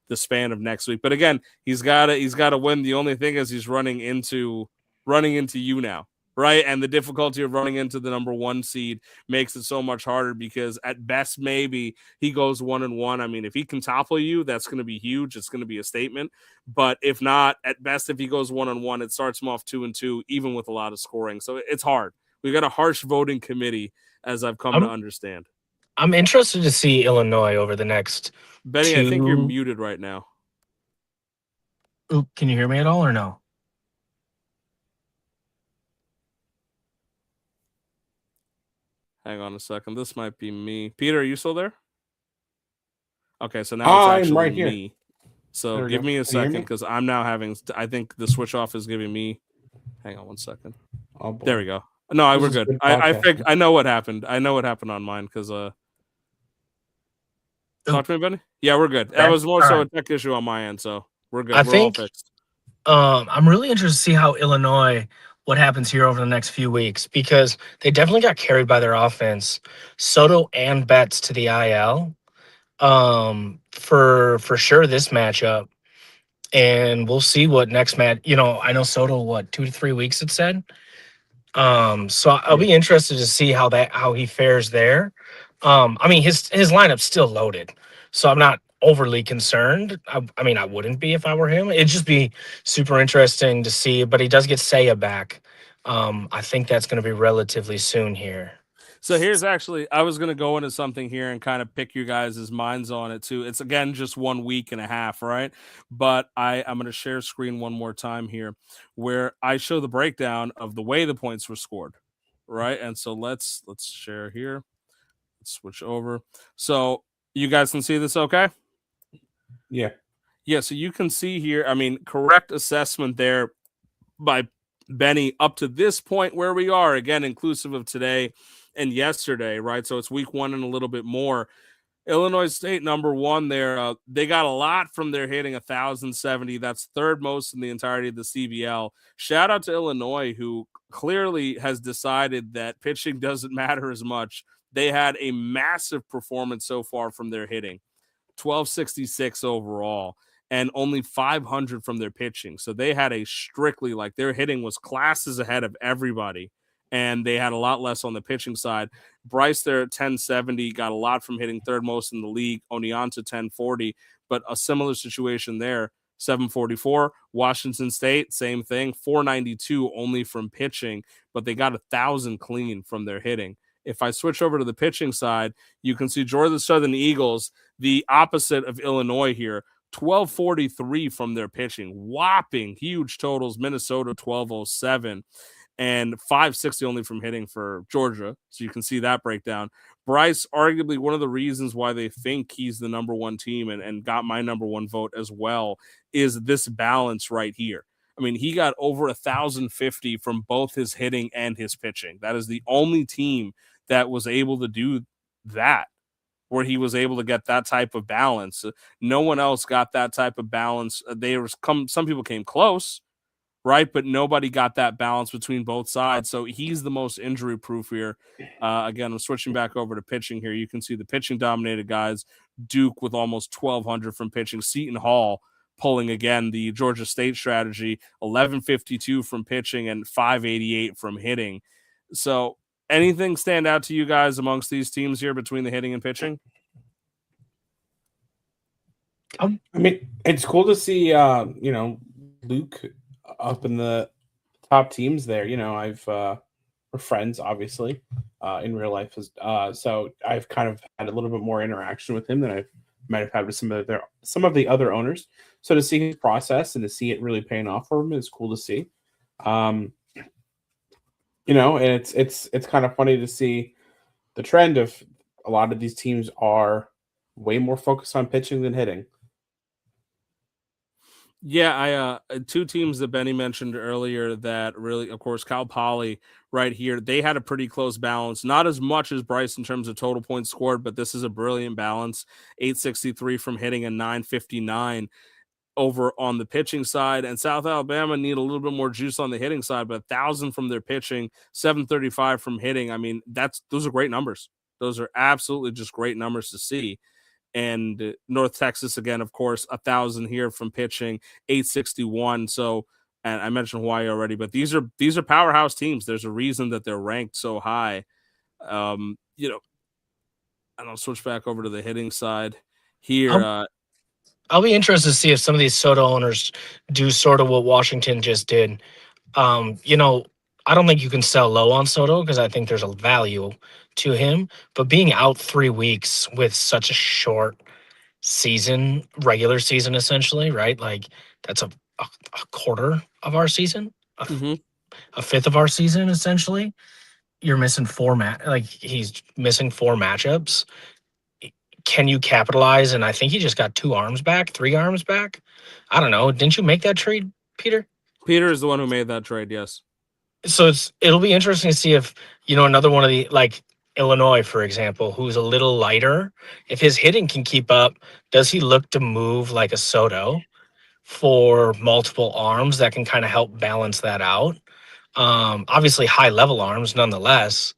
the span of next week. But again, he's got to win. The only thing is he's running into you now, right? And the difficulty of running into the number 1 seed makes it so much harder, because at best maybe he goes 1-1. I mean, if he can topple you, that's going to be huge. It's going to be a statement. But if not, at best, if he goes 1-1, it starts him off 2-2, even with a lot of scoring. So it's hard. We got a harsh voting committee, as I've come to understand. I'm interested to see Illinois over the next Benny, I think you're muted right now. Ooh, can you hear me at all or no? Hang on a second. This might be me. Peter, are you still there? Okay, so now it's actually right here. me. So give me a second, because I'm now having. I think the switch off is giving me. Hang on one second. Oh, boy. There we go. No, we're good. I know what happened. I know what happened on mine, because talk to me, Benny. Yeah, we're good. That was more so a tech issue on my end, so we're good. We're all fixed. I'm really interested to see how Illinois, what happens here over the next few weeks, because they definitely got carried by their offense. Soto and Betts to the IL. For sure this matchup, and we'll see what next match. I know Soto 2 to 3 weeks it said. So I'll be interested to see how he fares there. I mean his lineup's still loaded, so I'm not overly concerned. I mean I wouldn't be if I were him. It'd just be super interesting to see. But he does get Saya back. I think that's going to be relatively soon here. So here's I was going to go into something here and kind of pick you guys' minds on it too. It's again just 1 week and a half, right? But I'm going to share screen one more time here, where I show the breakdown of the way the points were scored, right? And so let's share here. Let's switch over. So you guys can see this, okay? Yeah. So you can see here. I mean, correct assessment there by Benny up to this point where we are, again, inclusive of today and yesterday, right? So it's week 1 and a little bit more. Illinois State, number 1 there. They got a lot from their hitting, 1,070. That's 3rd most in the entirety of the CBL. Shout out to Illinois, who clearly has decided that pitching doesn't matter as much. They had a massive performance so far from their hitting, 1266 overall, and only 500 from their pitching. So they had a strictly, like, their hitting was classes ahead of everybody, and they had a lot less on the pitching side. Bryce there at 1070 got a lot from hitting third most in the league. Oneonta 1040, but a similar situation there. 744. Washington State, same thing. 492 only from pitching, but they got 1,000 clean from their hitting. If I switch over to the pitching side, you can see Georgia Southern Eagles, the opposite of Illinois here, 1243 from their pitching. Whopping huge totals. Minnesota 1207 and 560 only from hitting for Georgia. So you can see that breakdown. Bryce, arguably one of the reasons why they think he's the number one team and got my number one vote as well, is this balance right here. I mean, he got over 1,050 from both his hitting and his pitching. That is the only team that was able to do that, where he was able to get that type of balance. No one else got that type of balance. Some people came close, right? But nobody got that balance between both sides. So he's the most injury proof here. Again, I'm switching back over to pitching here. You can see the pitching dominated guys. Duke with almost 1,200 from pitching. Seton Hall pulling again the Georgia State strategy, 1152 from pitching and 588 from hitting. So anything stand out to you guys amongst these teams here between the hitting and pitching? I mean, it's cool to see, Luke up in the top teams there. We're friends, obviously, in real life. So I've kind of had a little bit more interaction with him than I might have had with some of the other owners. So to see his process and to see it really paying off for him is cool to see. And it's kind of funny to see the trend of a lot of these teams are way more focused on pitching than hitting. Yeah, two teams that Benny mentioned earlier that really, of course, Cal Poly right here, they had a pretty close balance. Not as much as Bryce in terms of total points scored, but this is a brilliant balance. 863 from hitting and 959 over on the pitching side. And South Alabama need a little bit more juice on the hitting side, but 1,000 from their pitching, 735 from hitting. I mean, those are great numbers. Those are absolutely just great numbers to see. And North Texas, again, of course, 1,000 here from pitching, 861. So, and I mentioned Hawaii already, but these are powerhouse teams. There's a reason that they're ranked so high. And I'll switch back over to the hitting side here. I'll be interested to see if some of these Soto owners do sort of what Washington just did. I don't think you can sell low on Soto because I think there's a value to him. But being out 3 weeks with such a short season, regular season, essentially, right? Like that's a quarter of our season, a fifth of our season, essentially. You're missing he's missing 4 matchups. Can you capitalize? And I think he just got 3 arms back. I don't know. Didn't you make that trade, Peter? Peter is the one who made that trade, yes. So it'll be interesting to see if, another one of the, like Illinois, for example, who's a little lighter, if his hitting can keep up, does he look to move like a Soto for multiple arms that can kind of help balance that out? Obviously high level arms nonetheless,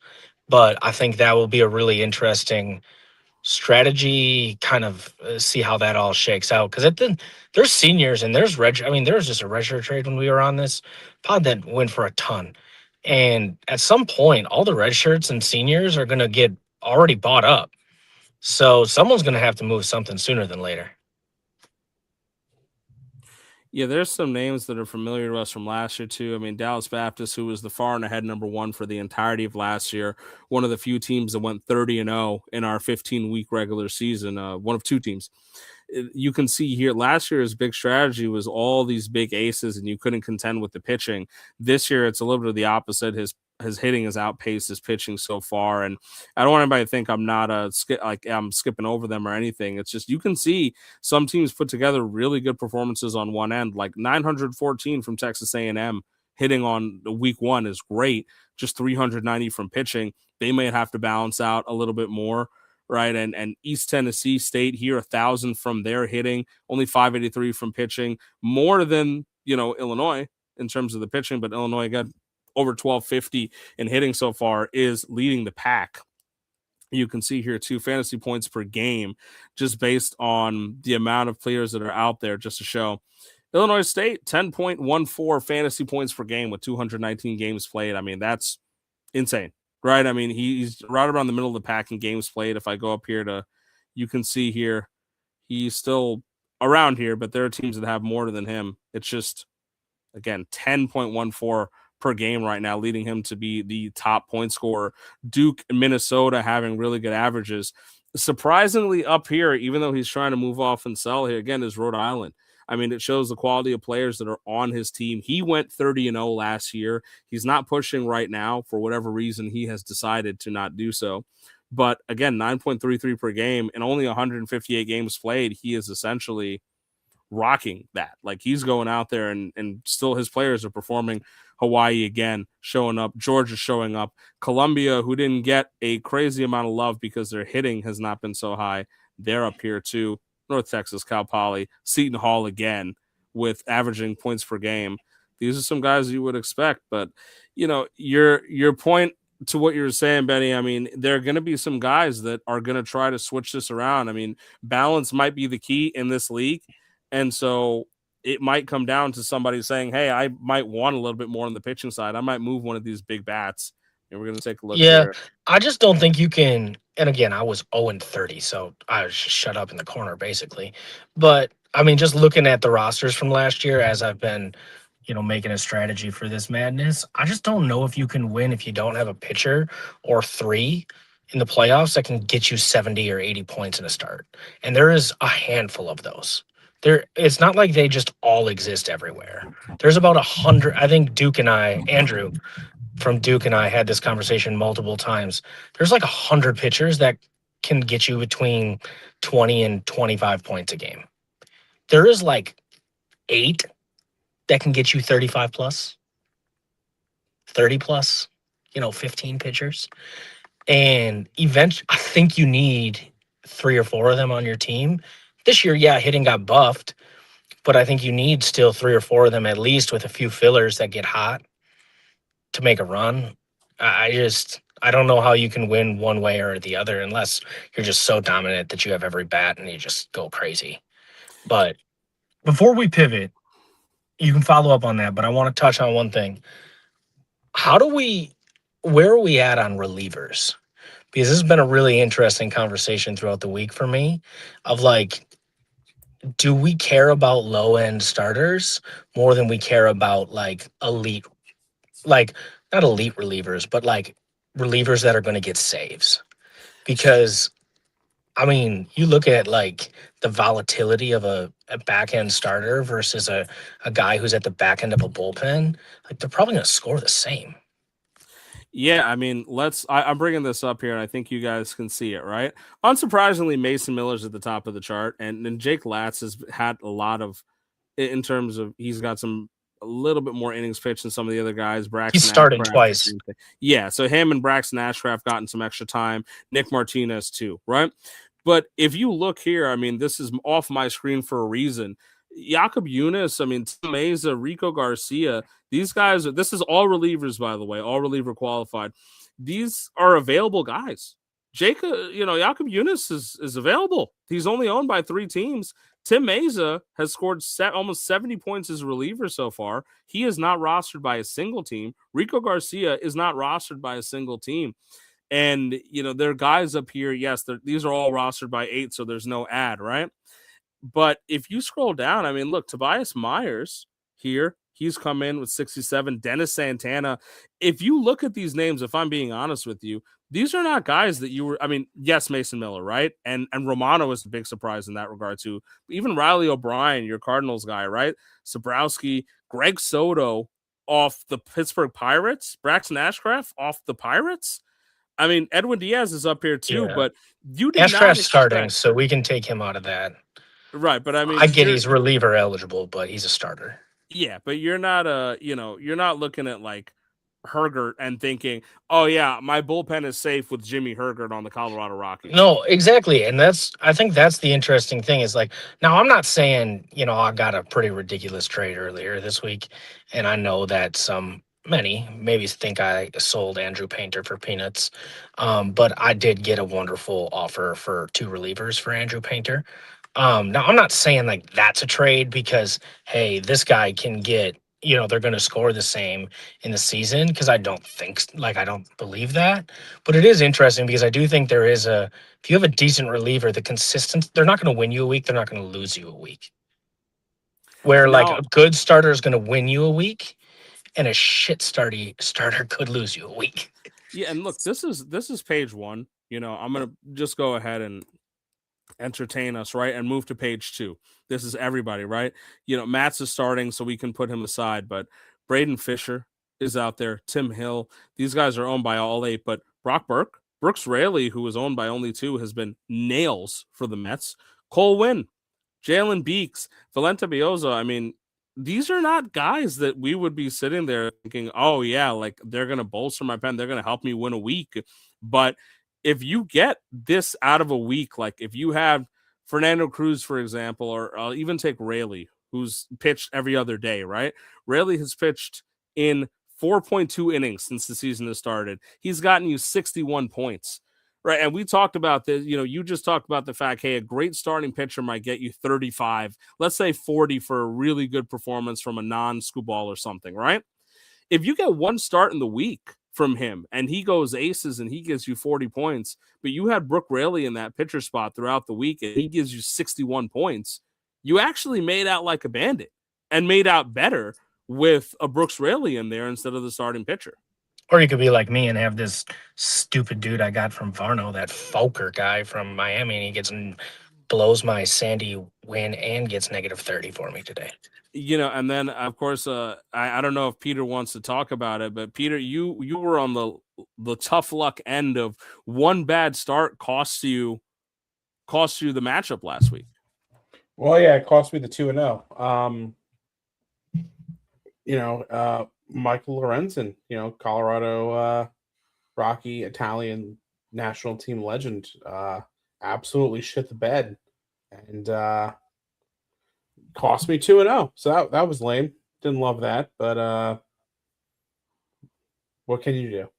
but I think that will be a really interesting strategy, kind of see how that all shakes out, because there's seniors and there's there was just a redshirt trade when we were on this pod that went for a ton, and at some point all the redshirts and seniors are going to get already bought up, so someone's going to have to move something sooner than later. Yeah, there's some names that are familiar to us from last year, too. I mean, Dallas Baptist, who was the far and ahead number one for the entirety of last year, one of the few teams that went 30-0 in our 15-week regular season, one of 2 teams. You can see here, last year's big strategy was all these big aces, and you couldn't contend with the pitching. This year, it's a little bit of the opposite. His hitting has outpaced his pitching so far, and I don't want anybody to think I'm not I'm skipping over them or anything. It's just you can see some teams put together really good performances on one end, like 914 from Texas A&M hitting on week 1 is great. Just 390 from pitching. They may have to balance out a little bit more, right? And East Tennessee State here, 1,000 from their hitting, only 583 from pitching, more than Illinois in terms of the pitching, but Illinois got over 1250 in hitting so far, is leading the pack. You can see here 2 fantasy points per game, just based on the amount of players that are out there, just to show. Illinois State, 10.14 fantasy points per game with 219 games played. I mean, that's insane, right? I mean, he's right around the middle of the pack in games played. If I go up here to, you can see here, he's still around here, but there are teams that have more than him. It's just, again, 10.14 per game right now, leading him to be the top point scorer. Duke and Minnesota having really good averages. Surprisingly, up here, even though he's trying to move off and sell here, again, is Rhode Island. I mean, it shows the quality of players that are on his team. He went 30-0 last year. He's not pushing right now for whatever reason. He has decided to not do so. But again, 9.33 per game and only 158 games played. He is essentially rocking that. Like, he's going out there and still his players are performing. Hawaii again showing up, Georgia showing up, Columbia, who didn't get a crazy amount of love because their hitting has not been so high, they're up here too. North Texas, Cal Poly, Seton Hall again with averaging points per game. These are some guys you would expect, but you know, your point to what you were saying, Benny, I mean, there are going to be some guys that are going to try to switch this around. I mean, balance might be the key in this league. And so it might come down to somebody saying, hey, I might want a little bit more on the pitching side. I might move one of these big bats. And we're going to take a look here. I just don't think you can. And again, I was 0-30, so I was just shut up in the corner, basically. But, I mean, just looking at the rosters from last year as I've been, making a strategy for this madness, I just don't know if you can win if you don't have a pitcher or 3 in the playoffs that can get you 70 or 80 points in a start. And there is a handful of those. It's not like they just all exist everywhere. There's about 100. I think Andrew from Duke and I had this conversation multiple times. There's like 100 pitchers that can get you between 20 and 25 points a game. There is like 8 that can get you 35 plus, 30 plus, 15 pitchers. And eventually, I think you need 3 or 4 of them on your team. This year, yeah, hitting got buffed, but I think you need still 3 or 4 of them at least, with a few fillers that get hot to make a run. I don't know how you can win one way or the other unless you're just so dominant that you have every bat and you just go crazy. But before we pivot, you can follow up on that, but I want to touch on one thing. Where are we at on relievers? Because this has been a really interesting conversation throughout the week for me of like, do we care about low-end starters more than we care about like elite, like not elite relievers, but like relievers that are going to get saves? Because, I mean, you look at like the volatility of a back-end starter versus a guy who's at the back end of a bullpen, like they're probably going to score the same. Yeah, I mean, I'm bringing this up here, and I think you guys can see it, right? Unsurprisingly, Mason Miller's at the top of the chart, and Jake Latz has had a lot of, in terms of, he's got a little bit more innings pitched than some of the other guys. Braxton He started Ashcraft, twice. Yeah, so him and Braxton Ashcraft gotten some extra time. Nick Martinez too, right? But if you look here, I mean, this is off my screen for a reason. Jakob Younis, I mean, Tim Meza, Rico Garcia, these guys, this is all relievers, by the way, all reliever qualified. These are available guys. Jakob Younis is available. He's only owned by 3 teams. Tim Meza has scored almost 70 points as a reliever so far. He is not rostered by a single team. Rico Garcia is not rostered by a single team. And, there are guys up here. Yes, these are all rostered by 8, so there's no ad, right? But if you scroll down, I mean, look, Tobias Myers here, he's come in with 67. Dennis Santana. If you look at these names, if I'm being honest with you, these are not guys that you were, I mean, yes, Mason Miller, right? And Romano is a big surprise in that regard too. Even Riley O'Brien, your Cardinals guy, right? Sabrowski, Greg Soto off the Pittsburgh Pirates, Braxton Ashcraft off the Pirates. I mean, Edwin Diaz is up here too, but you did not starting, so we can take him out of that. Right, but I mean, I get he's reliever eligible, but he's a starter. Yeah, but you're not you're not looking at like Hergert and thinking, oh yeah, my bullpen is safe with Jimmy Hergert on the Colorado Rockies. No, exactly. And I think that's the interesting thing is like, now I'm not saying, I got a pretty ridiculous trade earlier this week. And I know that some many maybe think I sold Andrew Painter for peanuts, but I did get a wonderful offer for 2 relievers for Andrew Painter. Now I'm not saying like that's a trade because hey, this guy can get, they're going to score the same in the season because I don't think like I don't believe that. But it is interesting because I do think there is if you have a decent reliever, the consistent they're not going to win you a week, they're not going to lose you a week. Where like Now, a good starter is going to win you a week and a shit starter could lose you a week. yeah, and look, this is page 1. I'm gonna just go ahead and entertain us, right, and move to page 2. This is everybody, right? Matt's is starting, so we can put him aside, but Braden Fisher is out there, Tim Hill. These guys are owned by all 8, but Brooks Raley, who is owned by only 2, has been nails for the Mets. Cole Winn, Jalen Beeks, Valente Biozo. I mean, these are not guys that we would be sitting there thinking, oh, yeah, like they're going to bolster my pen. They're going to help me win a week. But if you get this out of a week, like if you have Fernando Cruz, for example, or I'll even take Raley, who's pitched every other day, right? Raley has pitched in 4.2 innings since the season has started. He's gotten you 61 points. Right. And we talked about this, you just talked about the fact, hey, a great starting pitcher might get you 35, let's say 40 for a really good performance from a non-screwball or something, right? If you get one start in the week from him and he goes aces and he gives you 40 points, but you had Brooke Raley in that pitcher spot throughout the week and he gives you 61 points, you actually made out like a bandit and made out better with a Brooks Raley in there instead of the starting pitcher. Or you could be like me and have this stupid dude I got from Varno, that Folker guy from Miami, and he gets and blows my win and gets -30 for me today. And then of course, I don't know if Peter wants to talk about it, but Peter, you were on the tough luck end of one bad start cost you the matchup last week. Well, yeah, it cost me the 2-0. Michael Lorenzen, Colorado Rocky Italian national team legend, absolutely shit the bed and cost me 2-0. So that was lame. Didn't love that, but what can you do?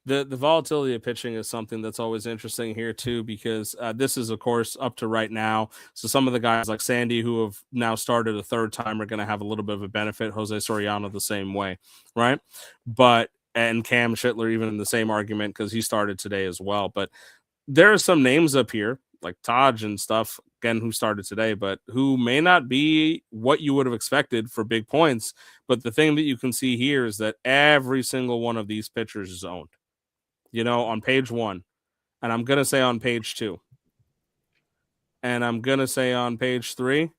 The volatility of pitching is something that's always interesting here too, because this is of course up to right now. So some of the guys like Sandy who have now started a third time are going to have a little bit of a benefit. Jose Soriano the same way, right? And Cam Schittler even in the same argument because he started today as well. But there are some names up here like Taj and stuff again who started today, but who may not be what you would have expected for big points. But the thing that you can see here is that every single one of these pitchers is owned. On page 1, and I'm going to say on page 2, and I'm going to say on page 3.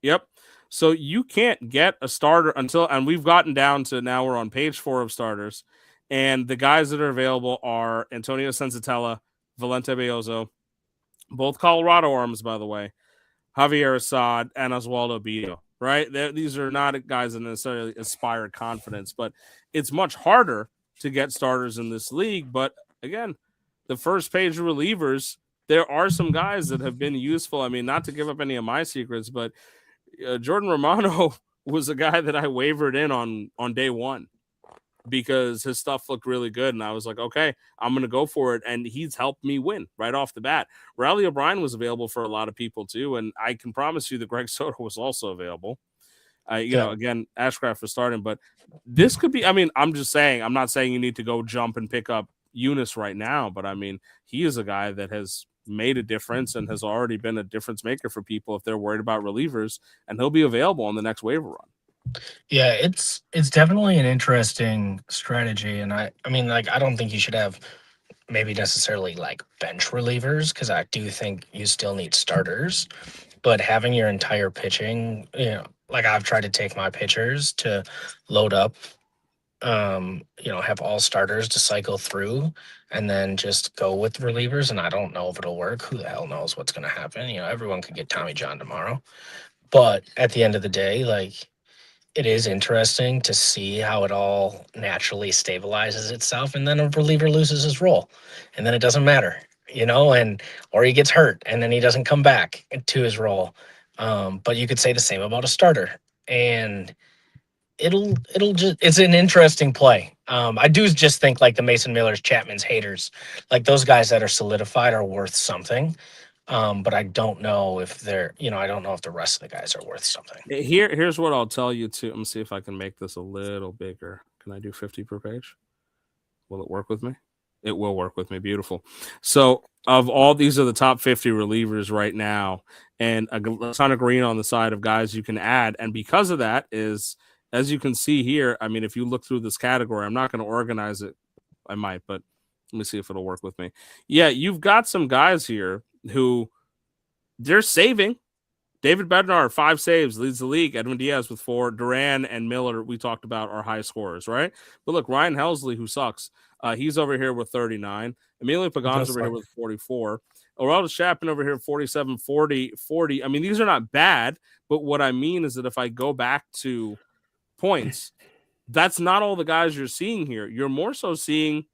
Yep. So you can't get a starter and we've gotten down to now we're on page 4 of starters, and the guys that are available are Antonio Senzatella, Valente Biozo, both Colorado arms, by the way, Javier Assad, and Oswaldo Bido, right? These are not guys that necessarily inspire confidence, but it's much harder to get starters in this league. But again, the first page of relievers, there are some guys that have been useful. I mean, not to give up any of my secrets, but Jordan Romano was a guy that I wavered in on day 1 because his stuff looked really good. And I was like, okay, I'm going to go for it. And he's helped me win right off the bat. Riley O'Brien was available for a lot of people too. And I can promise you that Greg Soto was also available. Again, Ashcraft was starting, but this could be, I'm just saying, I'm not saying you need to go jump and pick up Eunice right now, but I mean, he is a guy that has made a difference and has already been a difference maker for people if they're worried about relievers, and he'll be available on the next waiver run. Yeah, it's definitely an interesting strategy. And I mean, like, I don't think you should have maybe necessarily like bench relievers because I do think you still need starters. But having your entire pitching, like I've tried to take my pitchers to load up, have all starters to cycle through and then just go with relievers. And I don't know if it'll work. Who the hell knows what's going to happen? Everyone could get Tommy John tomorrow. But at the end of the day, like, it is interesting to see how it all naturally stabilizes itself. And then a reliever loses his role and then it doesn't matter, or he gets hurt and then he doesn't come back to his role. But you could say the same about a starter. And it's an interesting play. I do just think like the Mason Millers, Chapman's, haters, like those guys that are solidified are worth something. But I don't know if I don't know if the rest of the guys are worth something. Here's what I'll tell you too. Let me see if I can make this a little bigger. Can I do 50 per page? Will it work with me? It will work with me. Beautiful. So of all these are the top 50 relievers right now, and a ton of green on the side of guys you can add. And because of that is, as you can see here, I mean, if you look through this category, I'm not going to organize it. I might, but let me see if it'll work with me. Yeah, you've got some guys here who they're saving. David Bednar, 5 saves, leads the league. Edwin Diaz with 4. Duran and Miller, we talked about, are high scorers, right? But look, Ryan Helsley, who sucks, he's over here with 39. Emilio Pagan's over here with 44. Aroldis Chapman over here, 47, 40, 40. I mean, these are not bad, but what I mean is that if I go back to points, that's not all the guys you're seeing here. You're more so seeing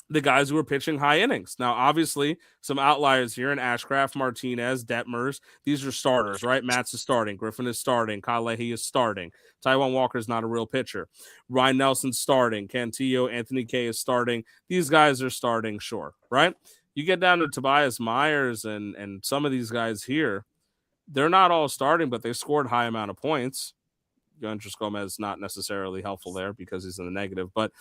the guys who are pitching high innings. Now, obviously, some outliers here in Ashcraft, Martinez, Detmers. These are starters, right? Matz is starting. Griffin is starting. Kyle Leahy is starting. Taijuan Walker is not a real pitcher. Ryan Nelson's starting. Cantillo, Anthony Kay is starting. These guys are starting, sure, right? You get down to Tobias Myers and some of these guys here, they're not all starting, but they scored high amount of points. Andres Gomez not necessarily helpful there because he's in the negative. But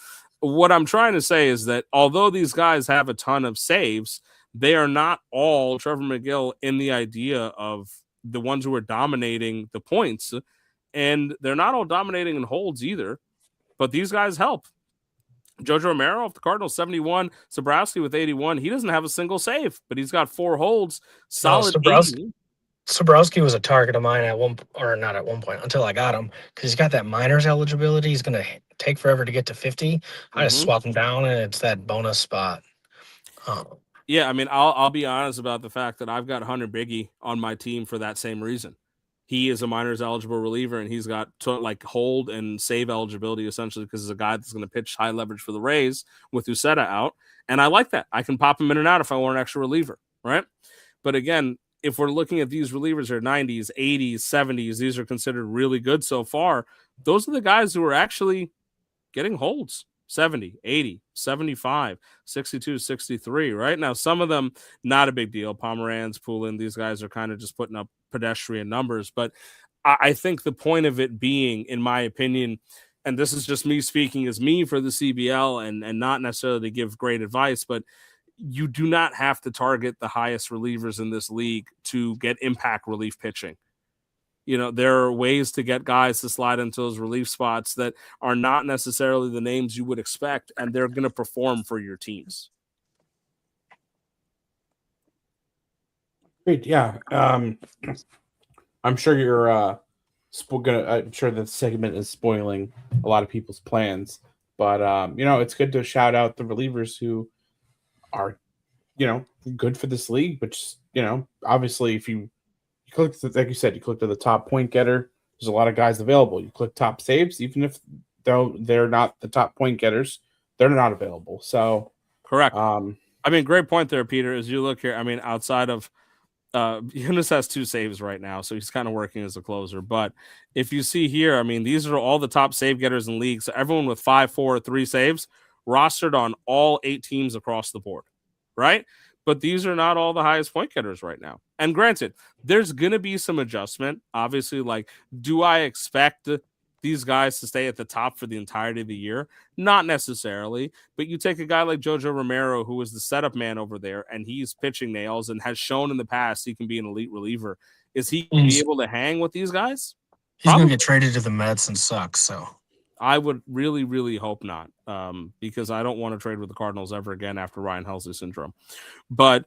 what I'm trying to say is that although these guys have a ton of saves, they are not all Trevor McGill in the idea of the ones who are dominating the points. And they're not all dominating in holds either. But these guys help. Jojo Romero of the Cardinals, 71. Sobrowski with 81. He doesn't have a single save, but he's got 4 holds. Solid 80. Sobrowski was a target of mine not at one point until I got him because he's got that minors eligibility. He's going to take forever to get to 50. I just swap him down, and it's that bonus spot. Yeah, I mean, I'll be honest about the fact that I've got Hunter Biggie on my team for that same reason. He is a minors eligible reliever, and he's got hold and save eligibility essentially because he's a guy that's going to pitch high leverage for the Rays with Uceta out, and I like that. I can pop him in and out if I want an extra reliever, right? But again, if we're looking at these relievers are 90s, 80s, 70s, these are considered really good so far. Those are the guys who are actually getting holds. 70, 80, 75, 62, 63, right? Now, some of them, not a big deal. Pomeranz, Poulin, these guys are kind of just putting up pedestrian numbers. But I think the point of it being, in my opinion, and this is just me speaking as me for the CBL and not necessarily to give great advice, but you do not have to target the highest relievers in this league to get impact relief pitching. You know, there are ways to get guys to slide into those relief spots that are not necessarily the names you would expect, and they're going to perform for your teams. Great, yeah. I'm sure you're I'm sure that segment is spoiling a lot of people's plans, but it's good to shout out the relievers who are, good for this league. But just, obviously, if you click, like you said, you click to the top point getter, there's a lot of guys available. You click top saves, even if they're not the top point getters, they're not available. So correct. I mean, great point there, Peter. As you look here, I mean, outside of Yunus has 2 saves right now, so he's kind of working as a closer. But if you see here, I mean, these are all the top save getters in league. So everyone with 5, 4, 3 saves rostered on all 8 teams across the board, right? But these are not all the highest point getters right now. And granted, there's going to be some adjustment. Obviously, like, do I expect these guys to stay at the top for the entirety of the year? Not necessarily. But you take a guy like Jojo Romero, who is the setup man over there, and he's pitching nails and has shown in the past he can be an elite reliever. Is he going to be able to hang with these guys? He's going to get traded to the Mets and suck, so. I would really, really hope not, because I don't want to trade with the Cardinals ever again after Ryan Helsley syndrome. But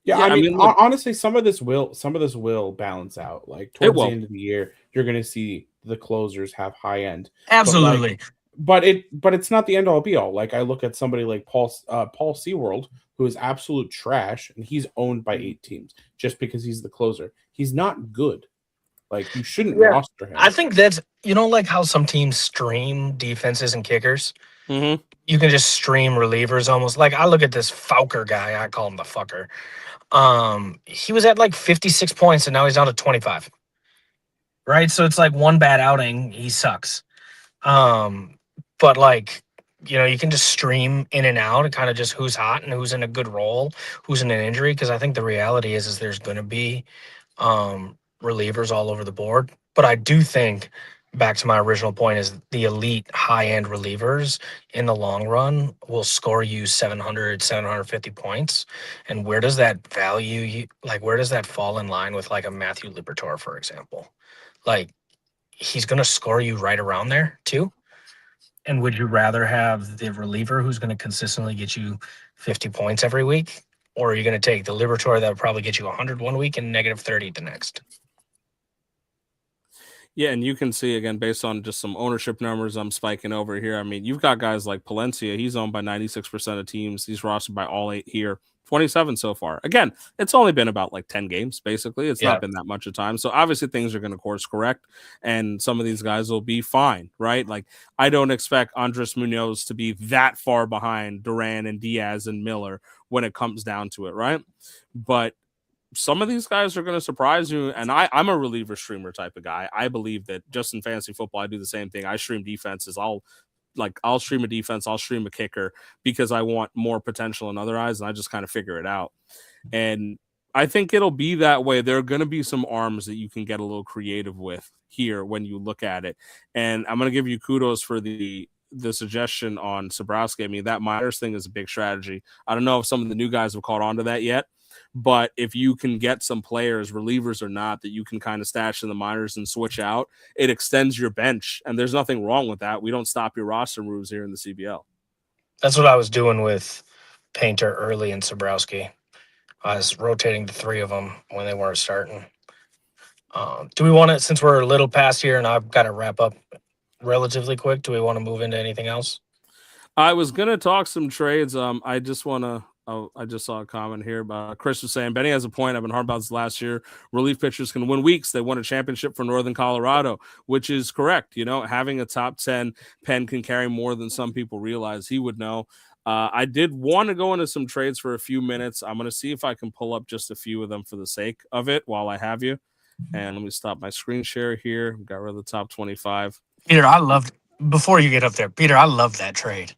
yeah, I mean, honestly, some of this will balance out. Like towards the end of the year, you're going to see the closers have high end. Absolutely, but it's not the end all be all. Like I look at somebody like Paul Seaworld, who is absolute trash, and he's owned by 8 teams just because he's the closer. He's not good. Like, you shouldn't roster him. I think that's, like how some teams stream defenses and kickers? Mm-hmm. You can just stream relievers almost. Like, I look at this Fowker guy. I call him the fucker. He was at, 56 points, and now he's down to 25. right? So it's like one bad outing, he sucks. But like, you can just stream in and out and kind of just who's hot and who's in a good role, who's in an injury. Because I think the reality is there's going to be relievers all over the board. But I do think, back to my original point, is the elite high-end relievers in the long run will score you 700, 750 points. And where does that where does that fall in line with like a Matthew Liberatore, for example? Like, he's going to score you right around there too. And would you rather have the reliever who's going to consistently get you 50 points every week? Or are you going to take the Liberatore that would probably get you 100 one week and negative 30 the next? Yeah, and you can see again based on just some ownership numbers I'm spiking over here. I mean, you've got guys like Palencia. He's owned by 96% of teams. He's rostered by all 8 here. 27 so far. Again, it's only been about like 10 games, basically. It's not been that much of time. So obviously things are going to course correct, and some of these guys will be fine, right? Like, I don't expect Andres Munoz to be that far behind Duran and Diaz and Miller when it comes down to it, right? But some of these guys are going to surprise you. And I'm a reliever streamer type of guy. I believe that just in fantasy football, I do the same thing. I stream defenses. I'll stream a defense, I'll stream a kicker because I want more potential in other eyes, and I just kind of figure it out. And I think it'll be that way. There are going to be some arms that you can get a little creative with here when you look at it. And I'm going to give you kudos for the suggestion on Sobrowski. I mean, that Myers thing is a big strategy. I don't know if some of the new guys have caught on to that yet, but if you can get some players, relievers or not, that you can kind of stash in the minors and switch out, it extends your bench. And there's nothing wrong with that. We don't stop your roster moves here in the CBL. That's what I was doing with Painter early and Sobrowski. I was rotating the 3 of them when they weren't starting. Do we want to, since we're a little past here and I've got to wrap up relatively quick, do we want to move into anything else? I was going to talk some trades. I just want to, I just saw a comment here about Chris was saying, Benny has a point. I've been hard about this last year. Relief pitchers can win weeks. They won a championship for Northern Colorado, which is correct. You know, having a top 10 pen can carry more than some people realize. He would know. I did want to go into some trades for a few minutes. I'm going to see if I can pull up just a few of them for the sake of it while I have you. And let me stop my screen share here. Got rid of the top 25. Peter, before you get up there, Peter, I love that trade.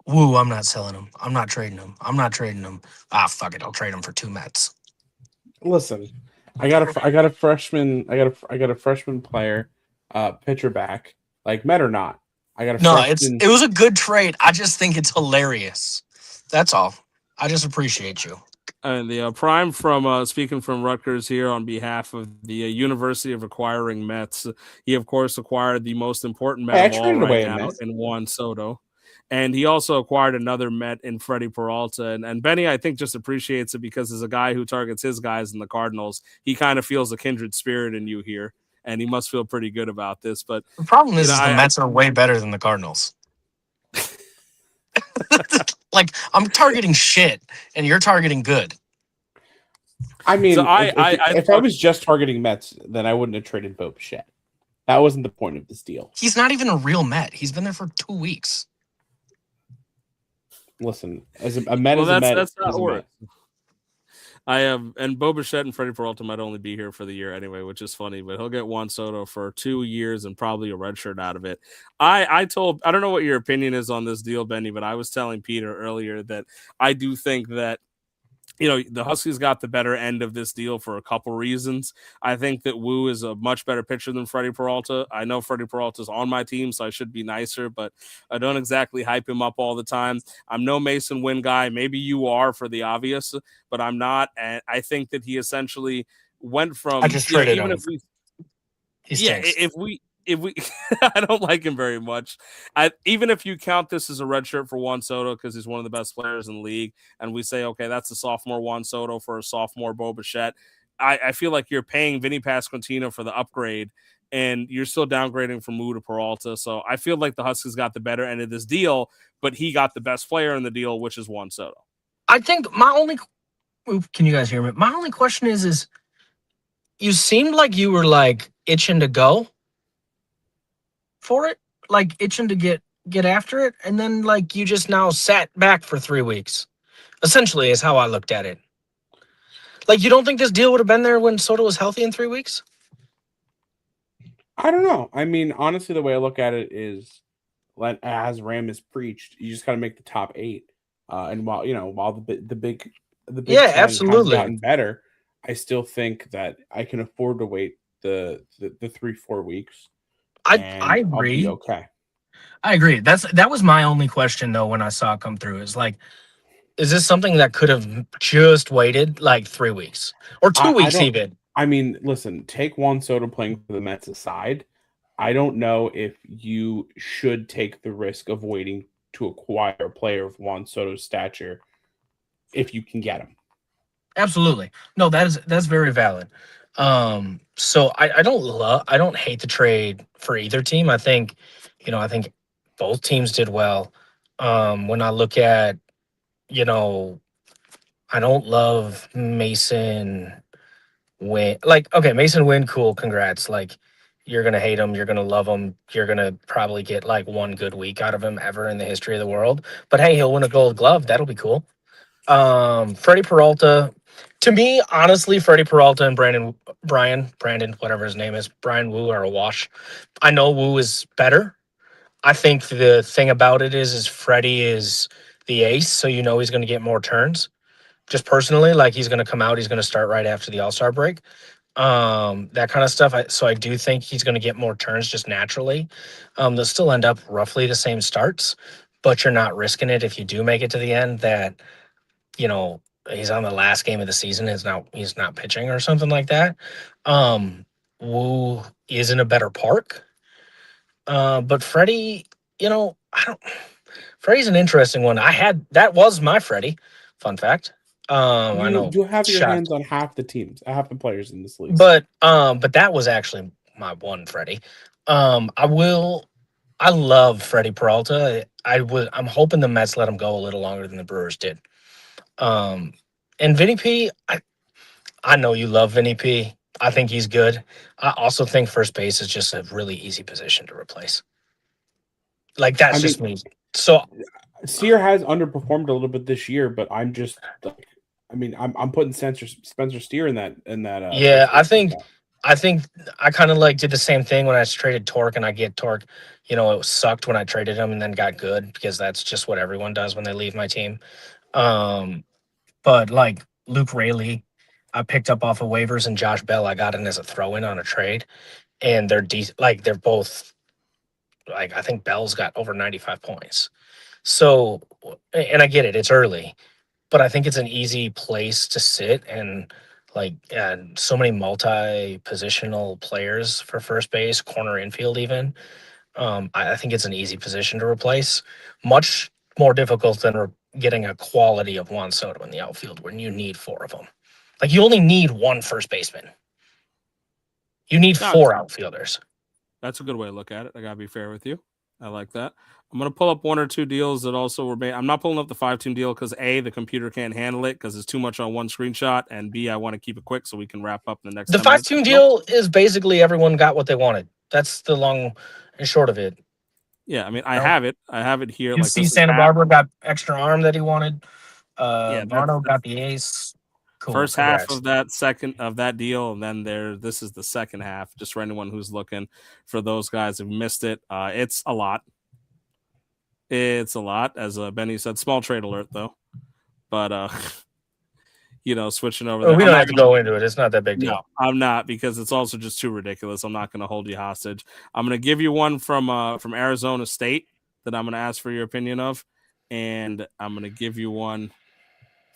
Woo, I'm not selling him. I'm not trading him. Ah, fuck it. I'll trade him for 2 Mets. Listen, I got a freshman player, pitcher back, like Met or not. It was a good trade. I just think it's hilarious. That's all. I just appreciate you. And the Prime from speaking from Rutgers here on behalf of the University of Acquiring Mets. He, of course, acquired the most important Met of all right now in Juan Soto. And he also acquired another Met in Freddie Peralta. And Benny, I think, just appreciates it because as a guy who targets his guys in the Cardinals, he kind of feels a kindred spirit in you here. And he must feel pretty good about this. But the problem is the Mets are way better than the Cardinals. Like, I'm targeting shit, and you're targeting good. I mean, so if I was just targeting Mets, then I wouldn't have traded Bo Bichette. That wasn't the point of this deal. He's not even a real Met. He's been there for 2 weeks. Listen, as a Met is a Met. That's not worth. I have, and Bo Bichette and Freddie Peralta might only be here for the year anyway, which is funny, but he'll get Juan Soto for 2 years and probably a red shirt out of it. I don't know what your opinion is on this deal, Benny, but I was telling Peter earlier that I do think that, you know, the Huskies got the better end of this deal for a couple reasons. I think that Wu is a much better pitcher than Freddie Peralta. I know Freddie Peralta's on my team, so I should be nicer, but I don't exactly hype him up all the time. I'm no Mason Wynn guy. Maybe you are for the obvious, but I'm not. And I think that he essentially went from. I just traded him. If we I don't like him very much. Even if you count this as a red shirt for Juan Soto because he's one of the best players in the league, and we say, okay, that's a sophomore Juan Soto for a sophomore Bo Bichette, I feel like you're paying Vinny Pasquantino for the upgrade, and you're still downgrading from Wu to Peralta. So I feel like the Huskies got the better end of this deal, but he got the best player in the deal, which is Juan Soto. I think can you guys hear me? My only question is you seemed like you were like itching to go for it, like itching to get after it, and then like you just now sat back for 3 weeks, essentially, is how I looked at it. Like, you don't think this deal would have been there when Soto was healthy in 3 weeks? I don't know. I mean, honestly, the way I look at it is, as Ram has preached, you just got to make the top 8. And while the Big Yeah, Ten has absolutely. gotten better, I still think that I can afford to wait the 3-4 weeks, I and I'll be agree. okay. I agree. That was my only question though when I saw it come through. Is like, is this something that could have just waited like 3 weeks or two I weeks don't. even? I mean, listen. Take Juan Soto playing for the Mets aside. I don't know if you should take the risk of waiting to acquire a player of Juan Soto's stature if you can get him. Absolutely. No, that's very valid. So I don't hate the trade for either team. I think both teams did well. When I look at, you know, I don't love Mason Win. Like, okay, Mason Win, cool, congrats. Like, you're gonna hate him, you're gonna love him, you're gonna probably get like one good week out of him ever in the history of the world. But hey, he'll win a gold glove. That'll be cool. Freddie Peralta. To me, honestly, Freddie Peralta and Brandon, whatever his name is, Brian Wu are a wash. I know Wu is better. I think the thing about it is Freddie is the ace, so you know he's going to get more turns. Just personally, like he's going to come out, he's going to start right after the All Star break. That kind of stuff. So I do think he's going to get more turns just naturally. They'll still end up roughly the same starts, but you're not risking it if you do make it to the end that you know he's on the last game of the season. He's not pitching or something like that. Wu is in a better park, but Freddie, I don't. Freddie's an interesting one. That was my Freddie. Fun fact. I You know, do have your shocked, hands on half the teams, half the players in this league. but that was actually my one Freddie. I will. I love Freddie Peralta. I'm hoping the Mets let him go a little longer than the Brewers did. Um, and Vinny P, I know you love Vinny P. I think he's good. I also think first base is just a really easy position to replace. Like I that's mean, just me. So Sear has underperformed a little bit this year, but I'm just like, I mean, I'm putting Spencer Steer in that yeah, first baseman spot. I think I kind of like did the same thing when I traded Torque, and I get Torque. It sucked when I traded him and then got good because that's just what everyone does when they leave my team. Um, but like Luke Rayleigh, I picked up off of waivers, and Josh Bell, I got in as a throw in on a trade, and they're decent. Like they're both like I think Bell's got over 95 points. So, and I get it, it's early, but I think it's an easy place to sit and and so many multi-positional players for first base, corner infield even. I think it's an easy position to replace. Much more difficult than getting a quality of Juan Soto in the outfield when you need four of them. Like you only need one first baseman. You need No, four outfielders. that's a good way to look at it. I gotta be fair with you. I like that. I'm gonna pull up one or two deals that also were made. I'm not pulling up the 5-team deal because A, the computer can't handle it because it's too much on one screenshot, and B, I want to keep it quick so we can wrap up in the next The 10 minutes. 5-team deal is basically everyone got what they wanted. That's the long and short of it. Yeah, I mean, I have it. I have it here. You Like see, this is Santa half. Barbara got extra arm that he wanted. Yeah, Varno got the ace. Cool. first half Congrats. of that second of that deal, and then this is the second half. Just for anyone who's looking, for those guys who missed it, it's a lot. It's a lot, as Benny said. Small trade alert though, but switching over there. We I'm don't not have to go into it. It's not that big No, deal. I'm not because it's also just too ridiculous. I'm not going to hold you hostage. I'm going to give you one from Arizona State that I'm going to ask for your opinion of, and I'm going to give you one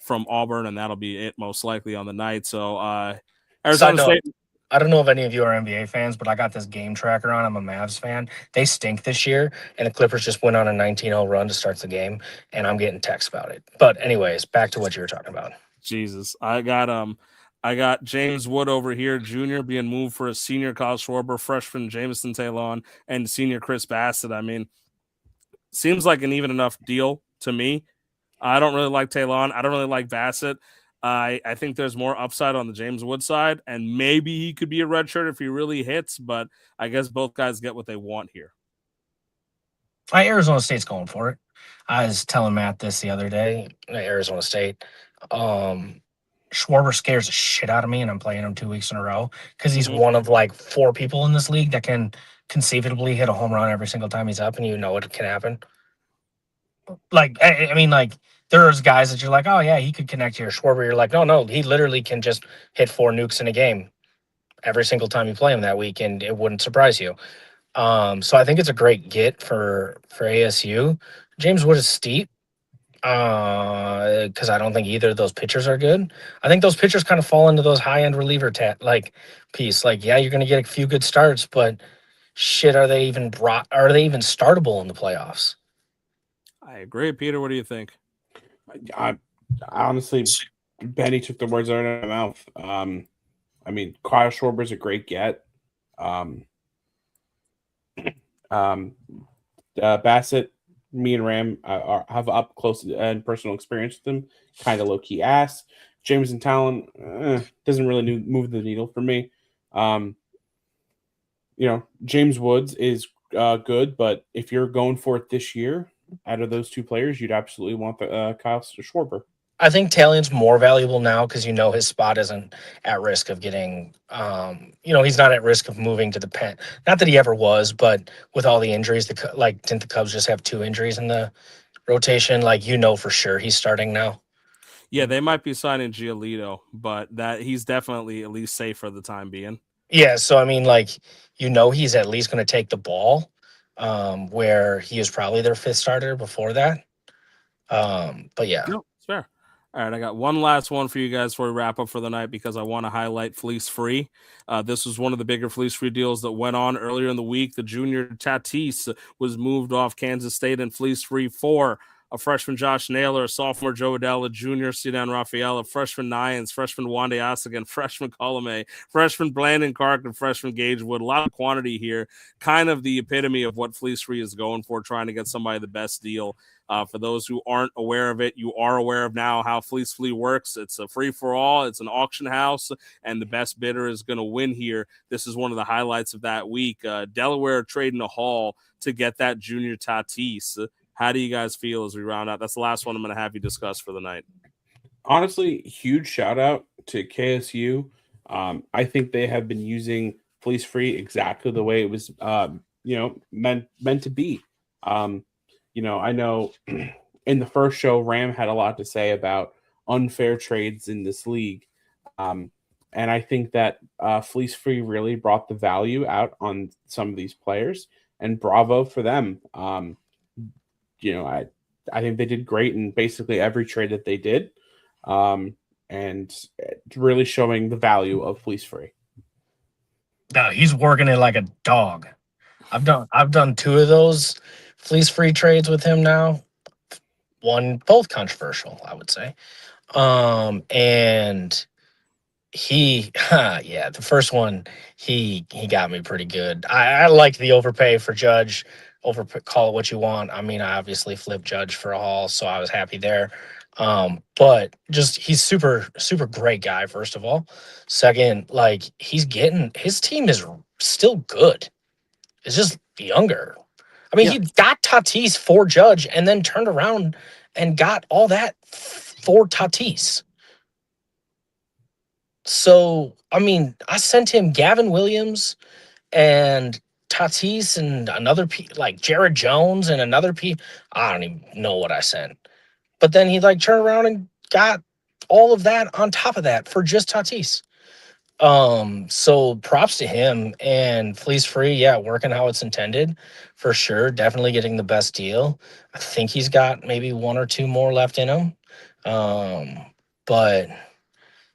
from Auburn, and that'll be it most likely on the night. So Side Arizona note, State. I don't know if any of you are NBA fans, but I got this game tracker on. I'm a Mavs fan. They stink this year, and the Clippers just went on a 19-0 run to start the game, and I'm getting texts about it. But anyways, back to what you were talking about. Jesus, I got James Wood over here, junior, being moved for a senior Kyle Schwarber, freshman Jameson Talon, and senior Chris Bassett. I mean, seems like an even enough deal to me. I don't really like Talon. I don't really like Bassett. I think there's more upside on the James Wood side, and maybe he could be a redshirt if he really hits, but I guess both guys get what they want here. Arizona State's going for it. I was telling Matt this the other day. Arizona State. Schwarber scares the shit out of me, and I'm playing him 2 weeks in a row because he's Mhm. one of like 4 people in this league that can conceivably hit a home run every single time he's up, and you know it can happen. Like, I mean, like there's guys that you're like, oh yeah, he could connect here. Schwarber, you're like, no, he literally can just hit 4 nukes in a game every single time you play him that week, and it wouldn't surprise you. So I think it's a great get for ASU. James Wood is steep because I don't think either of those pitchers are good. I think those pitchers kind of fall into those high end reliever like piece. Like, yeah, you're going to get a few good starts, but shit, are they even startable in the playoffs? I agree, Peter. What do you think? I honestly, Benny took the words out of my mouth. I mean, Kyle Schwarber's a great get. Bassett, me and Ram have up close and personal experience with them. Kind of low key ass. James and Talon doesn't really move the needle for me. James Woods is good, but if you're going for it this year, out of those 2 players, you'd absolutely want the Kyle Schwarber. I think Talion's more valuable now because his spot isn't at risk of getting, he's not at risk of moving to the pen. Not that he ever was, but with all the injuries, didn't the Cubs just have 2 injuries in the rotation? Like, for sure he's starting now. Yeah, they might be signing Giolito, but that he's definitely at least safe for the time being. Yeah, so I mean, he's at least going to take the ball, where he was probably their 5th starter before that. But yeah. No, it's fair. All right, I got one last one for you guys before we wrap up for the night because I want to highlight Fleece Free. This was one of the bigger Fleece Free deals that went on earlier in the week. The junior Tatis was moved off Kansas State and Fleece Free for a freshman Josh Naylor, a sophomore Joe Adela, junior Cedon Rafael, a freshman Nyans, freshman Wande Asigan, freshman Colome, freshman Blandon Clark, and freshman Gage Wood. A lot of quantity here. Kind of the epitome of what Fleece Free is going for, trying to get somebody the best deal. For those who aren't aware of it, you are aware of now how Fleece Free works. It's a free-for-all. It's an auction house, and the best bidder is going to win here. This is one of the highlights of that week. Delaware trading a haul to get that junior Tatis. How do you guys feel as we round out? That's the last one I'm going to have you discuss for the night. Honestly, huge shout out to KSU. I think they have been using Fleece Free exactly the way it was, meant to be. I know in the first show, Ram had a lot to say about unfair trades in this league. And I think that Fleece Free really brought the value out on some of these players, and bravo for them. I think they did great in basically every trade that they did. And really showing the value of Fleece Free. No, he's working it like a dog. I've done 2 of those Fleece Free trades with him now. Both controversial, I would say. And he, the first one, he got me pretty good. I like the overpay for Judge. Call it what you want. I mean, I obviously flipped Judge for a haul, so I was happy there. But just he's super, super great guy, first of all. Second, his team is still good. It's just younger. I mean, he got Tatis for Judge and then turned around and got all that for Tatis. So, I mean, I sent him Gavin Williams and Tatis and another like Jared Jones and another I don't even know what I sent. But then he turned around and got all of that on top of that for just Tatis. So props to him, and Fleece Free, working how it's intended for sure. Definitely getting the best deal. I think he's got maybe 1 or 2 more left in him. But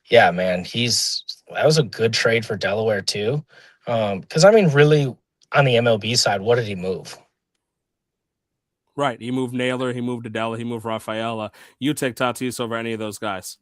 yeah, man, that was a good trade for Delaware too. Because I mean, really, on the MLB side, what did he move? Right. He moved Naylor, he moved Adela, he moved Rafaela. You take Tatis over any of those guys.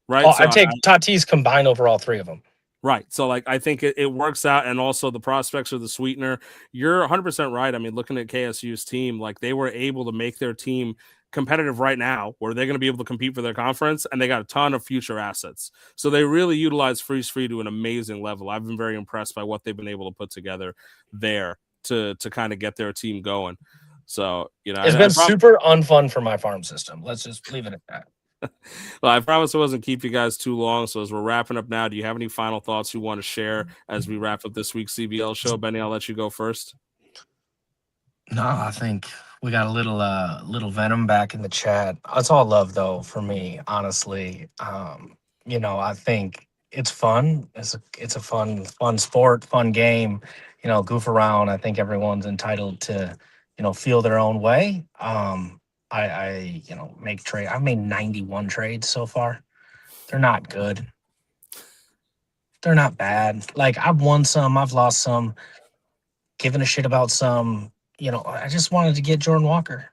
Right. Oh, so I take Tatis combined over all 3 of them. Right. So, I think it works out, and also the prospects are the sweetener. You're 100% right. I mean, looking at KSU's team, they were able to make their team competitive right now, where they're going to be able to compete for their conference, and they got a ton of future assets. So they really utilize Fleece Free to an amazing level. I've been very impressed by what they've been able to put together there to kind of get their team going. So, it's been super unfun for my farm system. Let's just leave it at that. Well, I promise I wasn't keep you guys too long. So as we're wrapping up now, do you have any final thoughts you want to share as we wrap up this week's CBL show? Benny, I'll let you go first. No, I think we got a little venom back in the chat. It's all love though for me, honestly. I think it's fun. It's a fun sport, fun game. Goof around. I think everyone's entitled to, feel their own way. I make trade. I've made 91 trades so far. They're not good. They're not bad. Like I've won some, I've lost some, given a shit about some. I just wanted to get Jordan Walker.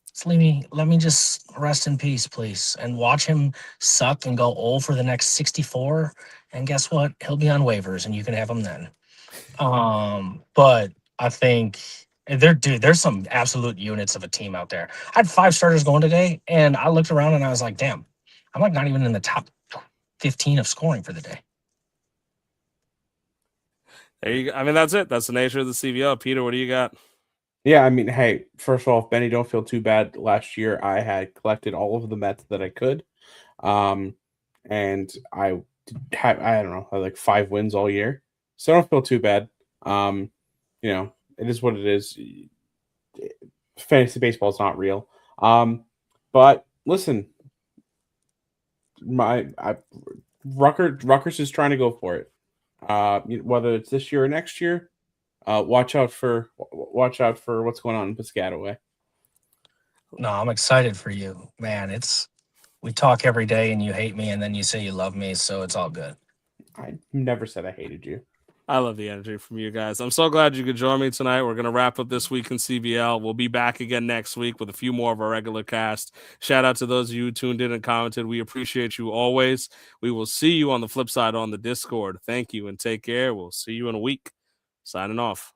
Just let me just rest in peace, please, and watch him suck and go old for the next 64. And guess what? He'll be on waivers, and you can have him then. But I think there's some absolute units of a team out there. I had 5 starters going today, and I looked around and I was like, damn, I'm like not even in the top 15 of scoring for the day. There you go. I mean, that's it. That's the nature of the CBL. Peter, what do you got? Yeah, I mean, hey, first off, Benny, don't feel too bad. Last year, I had collected all of the Mets that I could, and I don't know, had like 5 wins all year, so don't feel too bad. It is what it is. Fantasy baseball is not real. But listen, Rutgers is trying to go for it. Whether it's this year or next year. Watch out for what's going on in Piscataway. No, I'm excited for you, man. We talk every day, and you hate me, and then you say you love me, so it's all good. I never said I hated you. I love the energy from you guys. I'm so glad you could join me tonight. We're going to wrap up this week in CBL. We'll be back again next week with a few more of our regular cast. Shout out to those of you who tuned in and commented. We appreciate you always. We will see you on the flip side on the Discord. Thank you and take care. We'll see you in a week. Signing off.